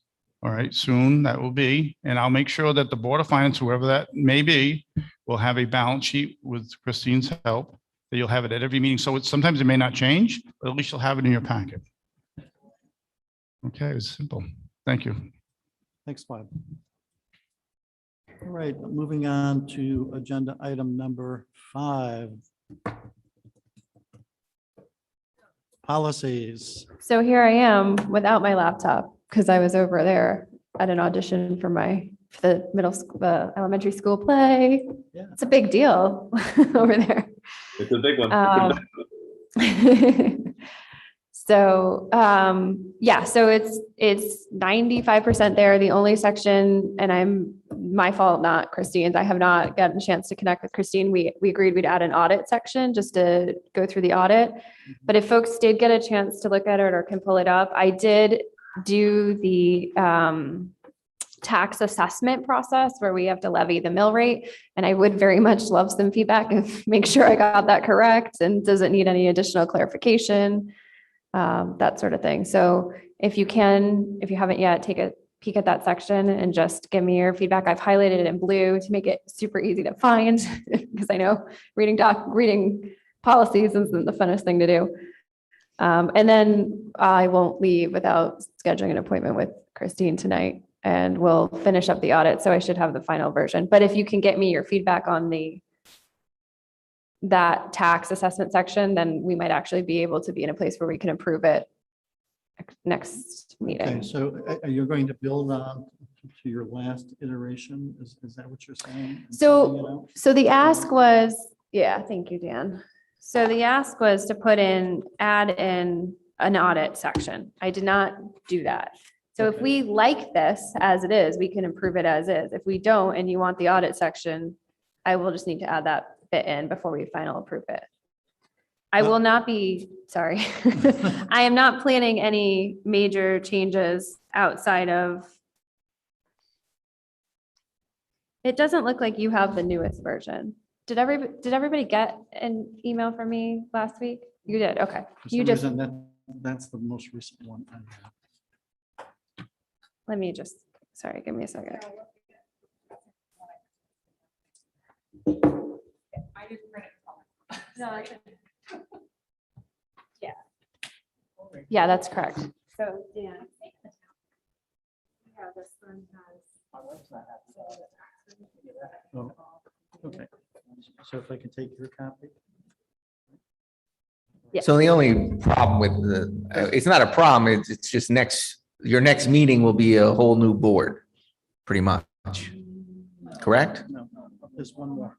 All right, soon that will be, and I'll make sure that the Board of Finance, whoever that may be, will have a balance sheet with Christine's help, that you'll have it at every meeting. So sometimes it may not change, but at least you'll have it in your packet. Okay, it's simple. Thank you. Thanks, Bob. All right, moving on to agenda item number 5. Policies. So here I am without my laptop because I was over there at an audition for the middle school, the elementary school play. Yeah. It's a big deal over there. It's a big one. So, yeah, so it's 95% there. The only section, and my fault, not Christine's. I have not gotten a chance to connect with Christine. We agreed we'd add an audit section just to go through the audit. But if folks did get a chance to look at it or can pull it up, I did do the tax assessment process where we have to levy the mill rate. And I would very much love some feedback and make sure I got that correct. And does it need any additional clarification? That sort of thing. So if you haven't yet, take a peek at that section and just give me your feedback. I've highlighted it in blue to make it super easy to find because I know reading policies isn't the funnest thing to do. And then I won't leave without scheduling an appointment with Christine tonight, and we'll finish up the audit. So I should have the final version. But if you can get me your feedback on that tax assessment section, then we might actually be able to be in a place where we can approve it next Okay, meeting. so are you going to build on to your last iteration? Is that what you're saying? And sending it out? So the ask was, yeah, thank you, Dan. So the ask was to add in an audit section. I did not do that. So if Okay. we like this as it is, we can improve it as is. If we don't, and you want the audit section, I will just need to add that bit in before we final approve it. I will not be, sorry. I am not planning any major changes outside of. It doesn't look like you have the newest version. Did everybody get an email from me last week? You did, okay. For You some just, reason, that's the most recent one I have. let me just, sorry, give me a second. I didn't print it. Yeah. Yeah, that's correct. So, Dan. Yeah, this one has. Oh, okay. So if I can take your copy? Yeah. So the only problem with it's not a problem, it's just your next meeting will be a whole new board, pretty much. Correct? No, there's one more.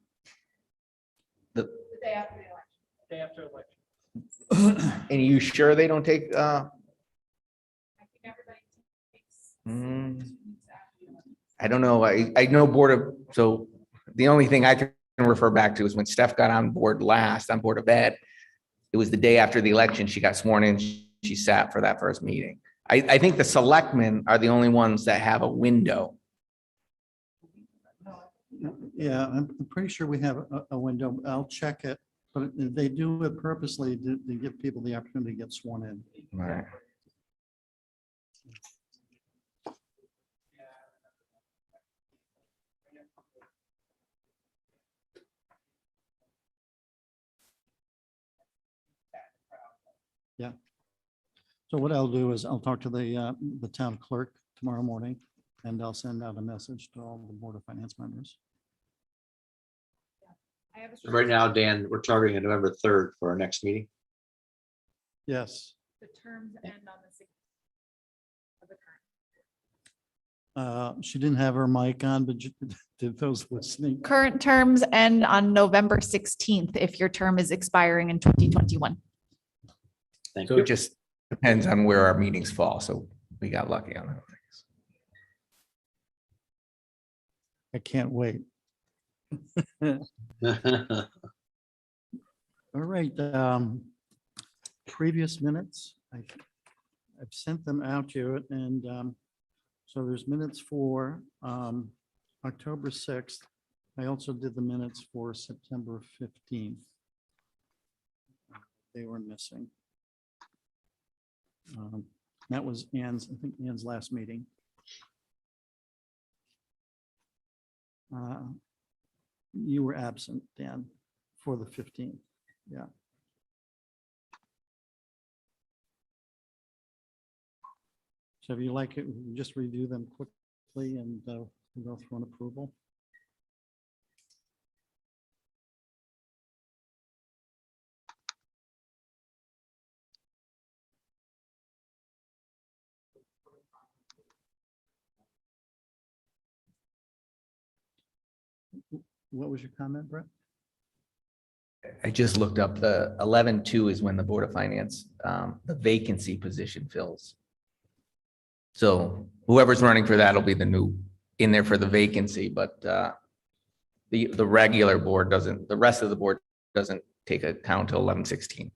The day after the election. Day after election. And you sure they don't take, I think everybody takes. I don't know, I know so the only thing I can refer back to is when Steph got on board of Ed. It was the day after the election, she got sworn in, she sat for that first meeting. I think the selectmen are the only ones that have a window. Yeah, I'm pretty sure we have a window. I'll check it, but they do it purposely to give people the opportunity to get sworn in. Right. So what I'll do is I'll talk to the town clerk tomorrow morning, and I'll send out a message to all the Board of Finance members. I have a Right now, Dan, we're targeting November 3rd for our next meeting. Yes, The terms end on the 6th of the current. she didn't have her mic on, but did those listening? Current terms end on November 16th if your term is expiring in 2021. Thank So you. it just depends on where our meetings fall. So we got lucky on that. I can't wait. All right, previous minutes, I've sent them out to you, and so there's minutes for October 6th. I also did the minutes for September 15th. They were missing. That was Ann's, I think Ann's last meeting. You were absent, Dan, for the 15th. Yeah. So if you like it, we can just review them quickly and we'll go through an approval. What was your comment, Brett? I just looked up the 11/2 is when the Board of Finance, the vacancy position fills. So whoever's running for that will be the new in there for the vacancy, but the regular board doesn't, the rest of the board doesn't take account till 11/16.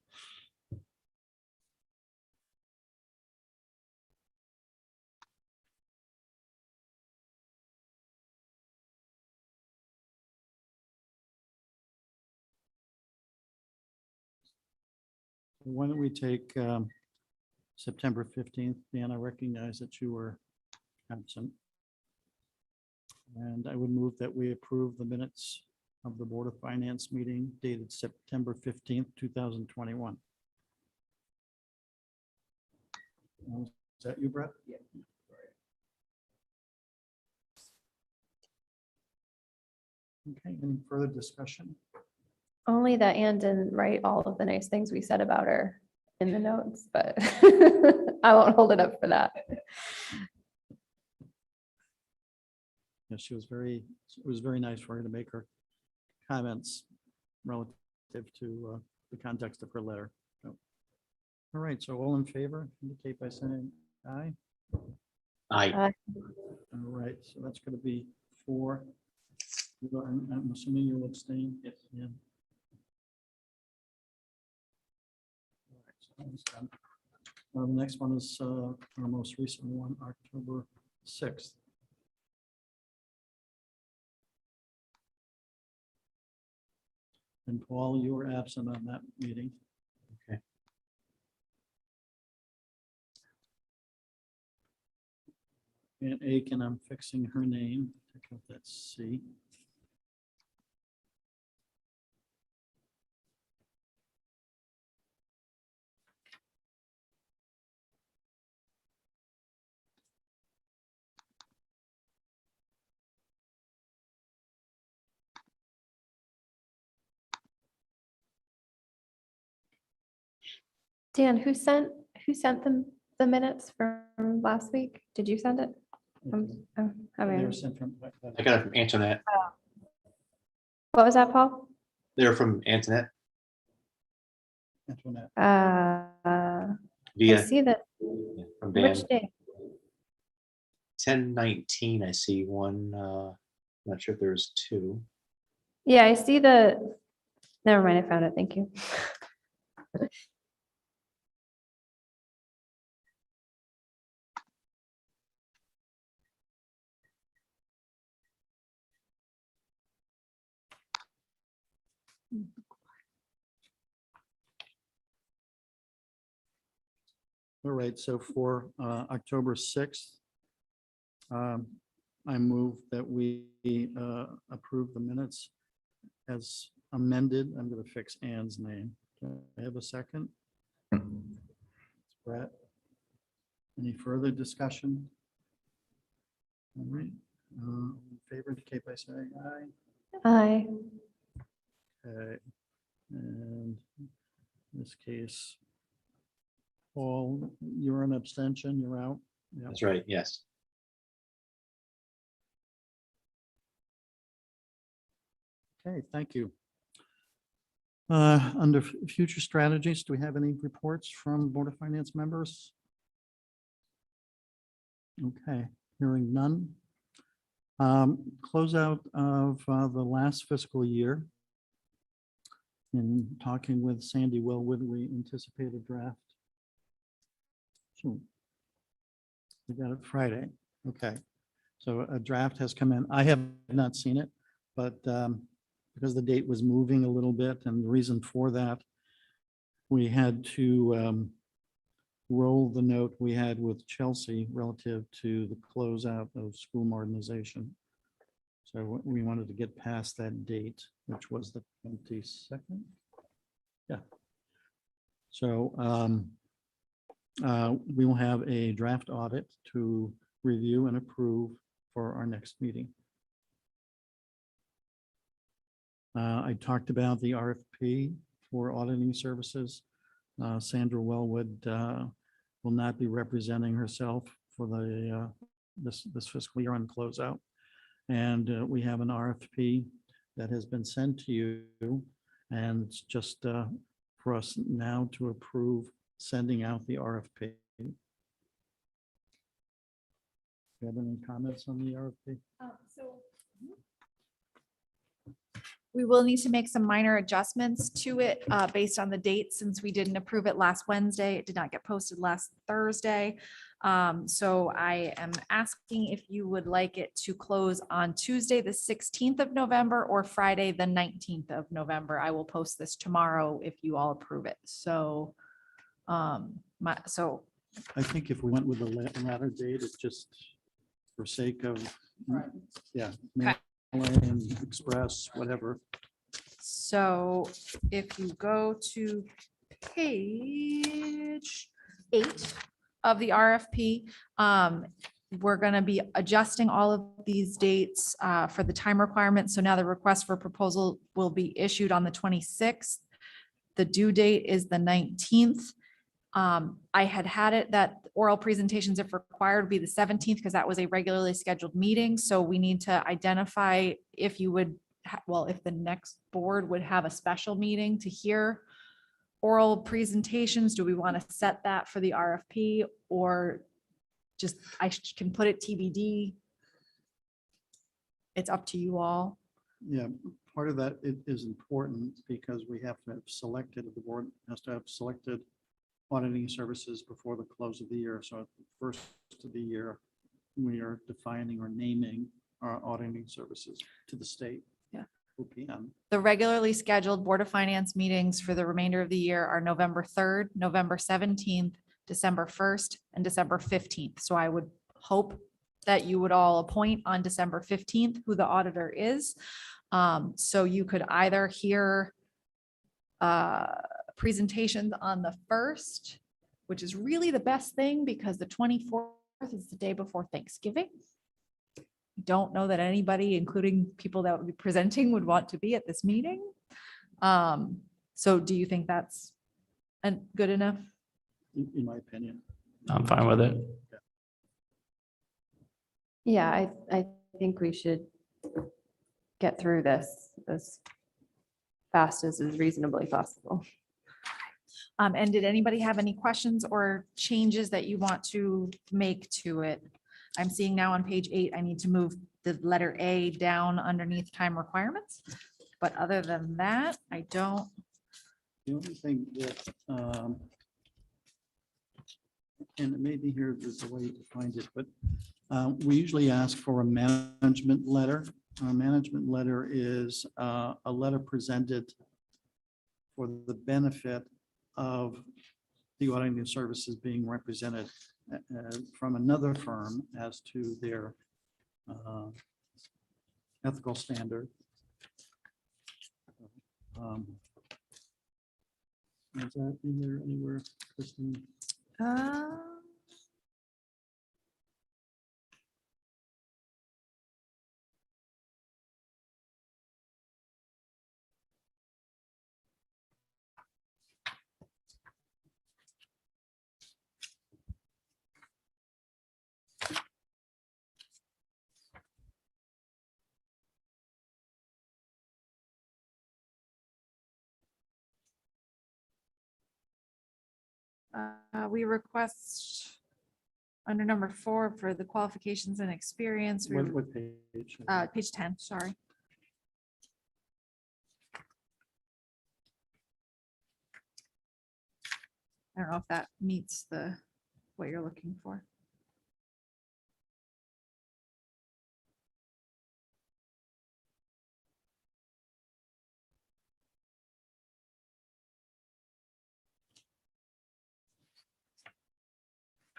Why don't we take September 15th? Dan, I recognize that you were Absent. And I would move that we approve the minutes of the Board of Finance meeting dated September 15th, 2021. Is that you, Brett? Yeah. Okay, any further discussion? Only that Ann didn't write all of the nice things we said about her in the notes, but I won't hold it up for that. Yeah, she was very, it was very nice for her to make her comments relative to the context of her letter. So, all right, so all in favor, indicate by saying aye. Aye. All right, so that's going to be 4. I'm assuming you'll abstain. Yes. Yeah. All right, so that was done. The next one is our most recent one, October 6th. And Paul, you were absent on that meeting. Okay. And Aiken, I'm fixing her name. Take out that C. Dan, who sent them the minutes from last week? Did you send it? They Okay. were sent from. I got it from Antoinette. What was that, Paul? They're from Antoinette Antoinette. I via see that. from Which Dan. day? 1019. I see one. Not sure if there's 2. Yeah, I see the, never mind, I found it. Thank you. All right, so for October 6th, I move that we approve the minutes as amended. I'm going to fix Ann's name. Do I have a second? Brett? Any further discussion? All right, in favor, indicate by saying aye. Aye. Okay, and in this case, Paul, you're an abstention, you're out. Yep. That's right. Yes. Okay, thank you. Under future strategies, do we have any reports from Board of Finance members? Okay, hearing none. Closeout of the last fiscal year. In talking with Sandy Wellwood, we anticipate a draft. So we got it Friday. Okay, so a draft has come in. I have not seen it, but because the date was moving a little bit, and the reason for that, we had to roll the note we had with Chelsea relative to the closeout of school modernization. So we wanted to get past that date, which was the 22nd. Yeah. So we will have a draft audit to review and approve for our next meeting. I talked about the RFP for auditing services. Sandra Wellwood will not be representing herself for the this fiscal year on closeout. And we have an RFP that has been sent to you, and it's just for us now to approve sending out the RFP. Do you have any comments on the RFP? We will need to make some minor adjustments to it based on the date, since we didn't approve it last Wednesday. It did not get posted last Thursday. So I am asking if you would like it to close on Tuesday, the 16th of November, or Friday, the 19th of November. I will post this tomorrow if you all approve it. So, I think if we went with the latter date, it just for sake of, Right. yeah, Okay. mail-in, express, whatever. So if you go to page 8 of the RFP, we're going to be adjusting all of these dates for the time requirements. So now the request for proposal will be issued on the 26th. The due date is the 19th. I had it that oral presentations, if required, would be the 17th because that was a regularly scheduled meeting. So we need to identify if you would, if the next board would have a special meeting to hear oral presentations. Do we want to set that for the RFP or just, I can put it TBD? It's up to you all. Yeah, part of that is important because we have to have selected, the board has to have selected auditing services before the close of the year. So at the first of the year, we are defining or naming our auditing services to the state. Yeah. OPM. The regularly scheduled Board of Finance meetings for the remainder of the year are November 3rd, November 17th, December 1st, and December 15th. So I would hope that you would all appoint on December 15th who the auditor is. So you could either hear presentations on the 1st, which is really the best thing because the 24th is the day before Thanksgiving. Don't know that anybody, including people that would be presenting, would want to be at this meeting. So do you think that's good enough? In my opinion. I'm fine with it. Yeah, I think we should get through this as fast as is reasonably possible. And did anybody have any questions or changes that you want to make to it? I'm seeing now on page 8, I need to move the letter A down underneath time requirements. But other than that, I don't. The only thing that, and it may be here, there's a way to find it, but we usually ask for a management letter. A management letter is a letter presented for the benefit of the auditing services being represented from another firm as to their ethical standard. Is that in there anywhere, Kristen? We request under number 4 for the qualifications and experience. What page? Page 10, sorry. I don't know if that meets what you're looking for.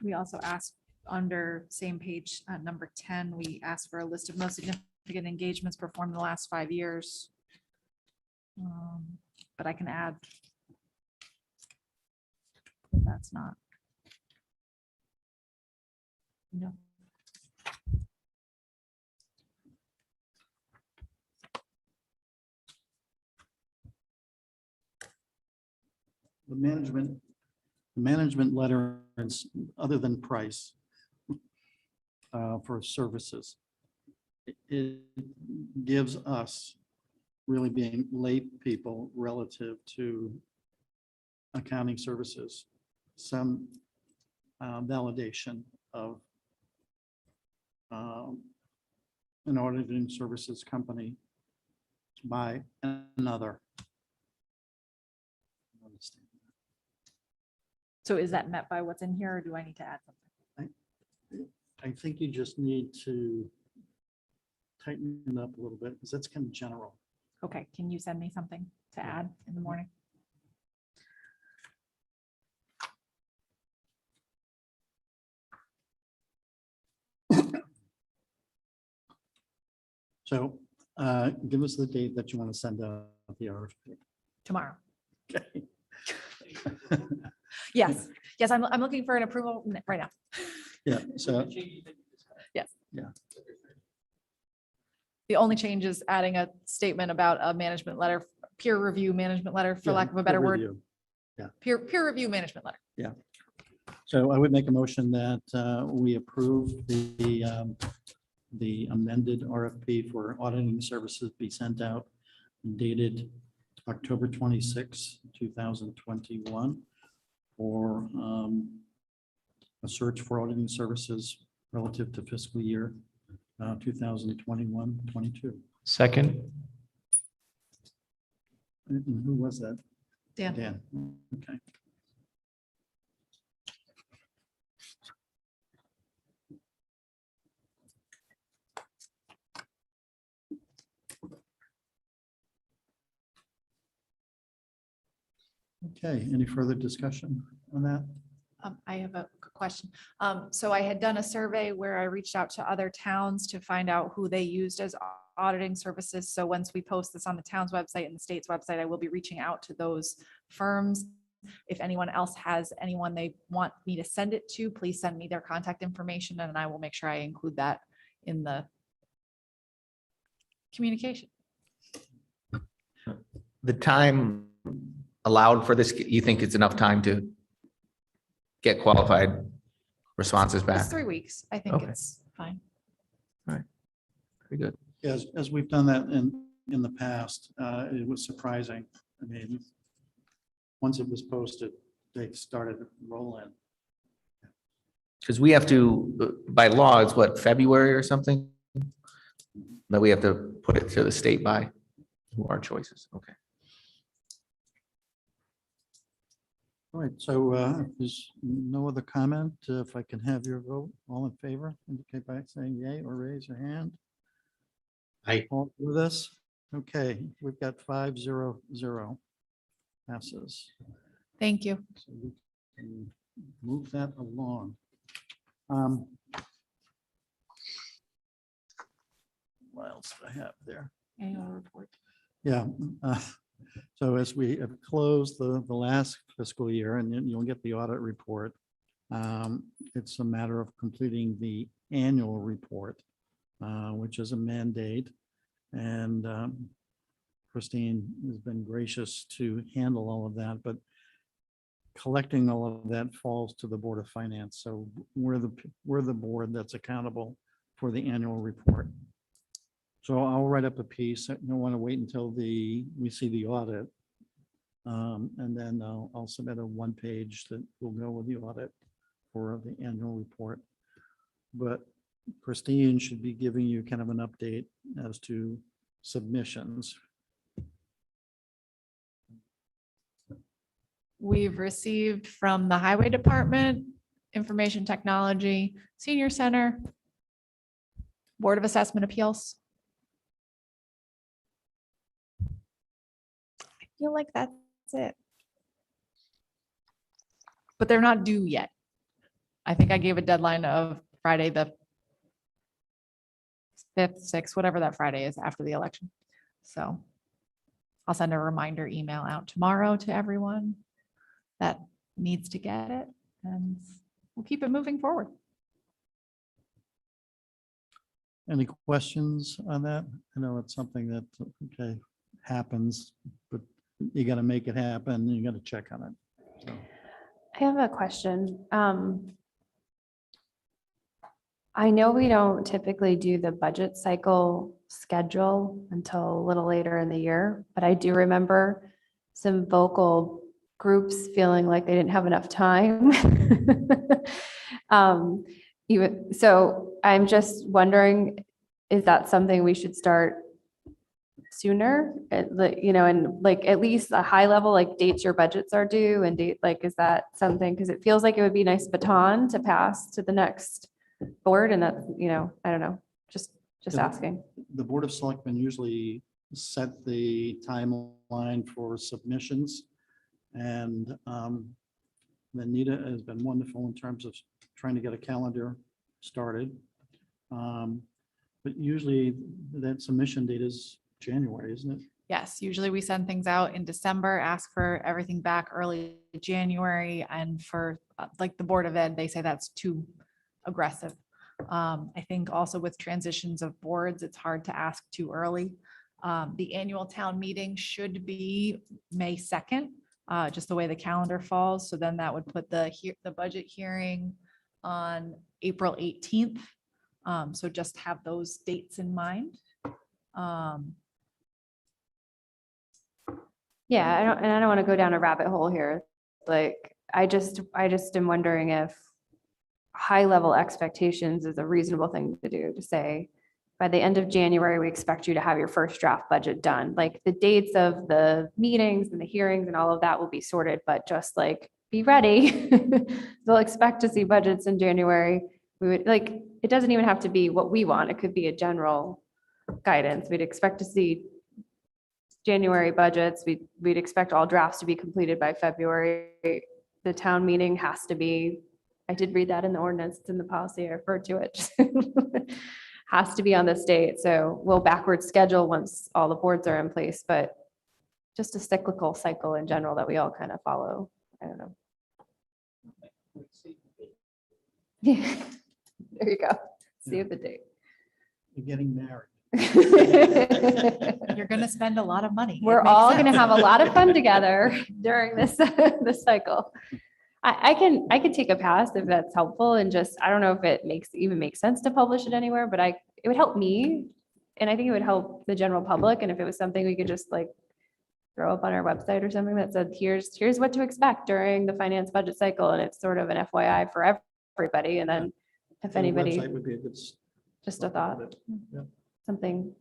We also asked under same page, number 10, we asked for a list of most significant engagements performed in the last 5 years. But I can add. If that's not. No. The management letter is other than price for services. It gives us, really being lay people relative to accounting services, some validation of an auditing services company by another. So is that met by what's in here, or do I need to add something? I think you just need to tighten it up a little bit because that's kind of general. Okay, can you send me something to add in the morning? So give us the date that you want to send out the RFP. Tomorrow. Okay. Yes, yes, I'm looking for an approval right now. Yeah, so, The only change is adding a statement about a management letter, peer review management letter, for yeah, lack of a better peer word, review. peer review management letter. So I would make a motion that we approve the amended RFP for auditing services be sent out dated October 26, 2021 for a search for auditing services relative to fiscal year 2021-22. Second, And who was that? Dan, Dan. Okay. Okay, any further discussion on that? I have a question. So I had done a survey where I reached out to other towns to find out who they used as auditing services. So once we post this on the town's website and the state's website, I will be reaching out to those firms. If anyone else has anyone they want me to send it to, please send me their contact information and I will make sure I include that in the communication. The time allowed for this, you think it's enough time to get qualified responses It's back? 3 weeks. I think Okay. it's fine. Very good. As we've done that in the past, it was surprising. I mean, once it was posted, they started rolling. Because we have to, by law, it's what, February or something? That we have to put it to the state by, who are choices, okay. All right, so if there's no other comment, if I can have your vote, all in favor, indicate by saying yay or raise your hand. Aye. All with us? Okay, we've got 5-0-0 passes. Thank you. So we can move that along. What else do I have there? Annual report. Yeah. So as we have closed the last fiscal year and then you'll get the audit report, it's a matter of completing the annual report, which is a mandate. And Christine has been gracious to handle all of that, but collecting all of that falls to the Board of Finance. So we're the board that's accountable for the annual report. So I'll write up a piece. I don't want to wait until we see the audit. And then I'll submit a one-page that will go with the audit for the annual report. But Christine should be giving you kind of an update as to submissions. We've received from the Highway Department, Information Technology, Senior Center, Board of Assessment Appeals. I feel like that's it. But they're not due yet. I think I gave a deadline of Friday, the 5th, 6th, whatever that Friday is after the election. So I'll send a reminder email out tomorrow to everyone that needs to get it, and we'll keep it moving forward. Any questions on that? I know it's something that, okay, happens, but you got to make it happen. You got to check on it. So, I have a question. I know we don't typically do the budget cycle schedule until a little later in the year, but I do remember some vocal groups feeling like they didn't have enough time. So I'm just wondering, is that something we should start sooner? And like at least a high level, like dates your budgets are due and date, like, is that something? Because it feels like it would be a nice baton to pass to the next board, and that's, I don't know, just Yeah. asking. The Board of Selectmen usually set the timeline for submissions. And Anita has been wonderful in terms of trying to get a calendar started. But usually that submission date is January, isn't it? Yes, usually we send things out in December, ask for everything back early January, and for like the Board of Ed, they say that's too aggressive. I think also with transitions of boards, it's hard to ask too early. The annual town meeting should be May 2nd, just the way the calendar falls. So then that would put the budget hearing on April 18th. So just have those dates in mind. Yeah, I don't want to go down a rabbit hole here. Like, I just am wondering if high level expectations is a reasonable thing to do, to say, by the end of January, we expect you to have your first draft budget done. Like, the dates of the meetings and the hearings and all of that will be sorted, but just like, be ready. They'll expect to see budgets in January. We would like, it doesn't even have to be what we want. It could be a general guidance. We'd expect to see January budgets. We'd expect all drafts to be completed by February. The town meeting has to be, I did read that in the ordinance, it's in the policy, I referred to it. Has to be on this date. So we'll backward schedule once all the boards are in place, but just a cyclical cycle in general that we all kind of follow. I don't know. Yeah, there you go. Save the date. You're getting married. You're gonna spend a lot of money. It We're makes all sense. gonna have a lot of fun together during this cycle. I can take a pass if that's helpful, and just, I don't know if it even makes sense to publish it anywhere, but it would help me. And I think it would help the general public. And if it was something we could just like throw up on our website or something that said, here's what to expect during the finance budget cycle. And it's sort of an FYI for everybody. And then if The anybody, website would be a good. just a thought, Yeah. something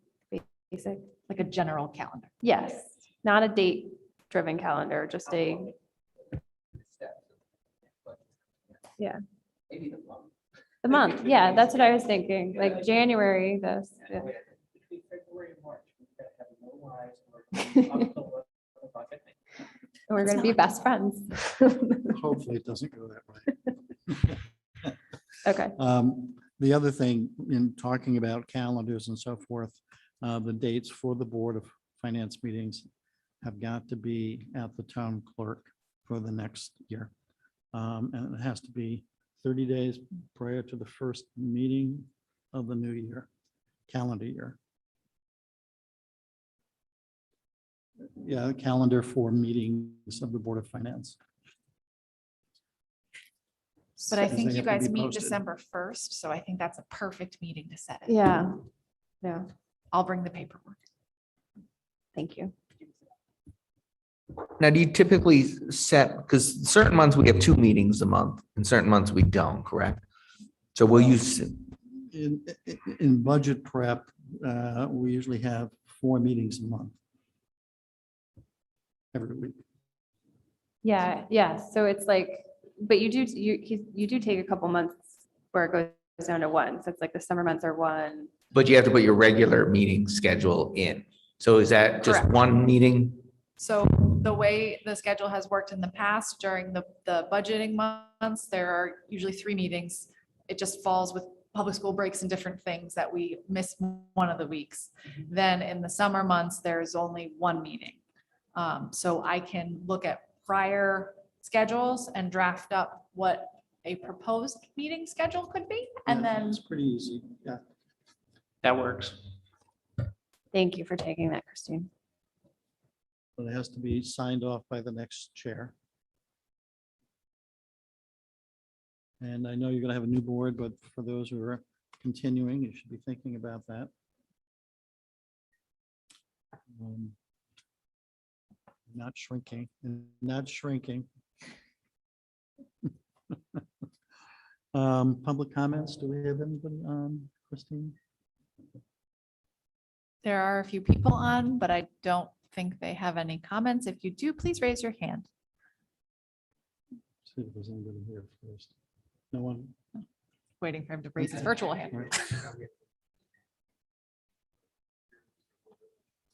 basic. Like a general calendar. Yes, not a date driven calendar, just a, yeah. The month, yeah, that's what I was thinking, like January, this. Yeah. We're gonna be best friends. Hopefully it doesn't go that way. Okay, The other thing in talking about calendars and so forth, the dates for the Board of Finance meetings have got to be at the town clerk for the next year. And it has to be 30 days prior to the first meeting of the new year, calendar year. Yeah, calendar for meetings of the Board of Finance. But I Because think they you have to guys be meet posted. December 1st, so I think that's a perfect meeting to set it. yeah, yeah, I'll bring the paperwork. thank you. Now, do you typically set, because certain months we have 2 meetings a month and certain months we don't, correct? So will you, In budget prep, we usually have 4 meetings a month. Every week. Yeah, so it's like, but you do take a couple months where it goes down to 1, so it's like the summer months are 1. but you have to put your regular meeting schedule in. So is that just Correct. 1 meeting? So the way the schedule has worked in the past during the budgeting months, there are usually 3 meetings. It just falls with public school breaks and different things that we miss one of the weeks. Then in the summer months, there's only 1 meeting. So I can look at prior schedules and draft up what a proposed meeting schedule could be. And Yeah, then it's pretty easy. Yeah. That works. Thank you for taking that, Christine. But it has to be signed off by the next chair. And I know you're going to have a new board, but for those who are continuing, you should be thinking about that. Not shrinking, not shrinking. Public comments, do we have anybody on, Christine? there are a few people on, but I don't think they have any comments. If you do, please raise your hand. See if there's anybody here first. No one? Waiting for him to raise his virtual hand. Right.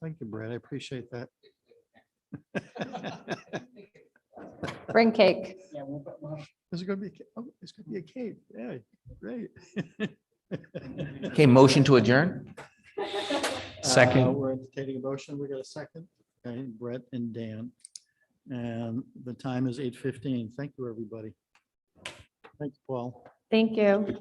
Thank you, Brad. I appreciate that. Bring cake. Is it going to be, oh, it's going to be a cake. Yeah, great. Okay, motion to adjourn? Second. We're entertaining a motion. We got a second. Okay, Brett and Dan. And the time is 8:15. Thank you, everybody. Thanks, Paul. Thank you.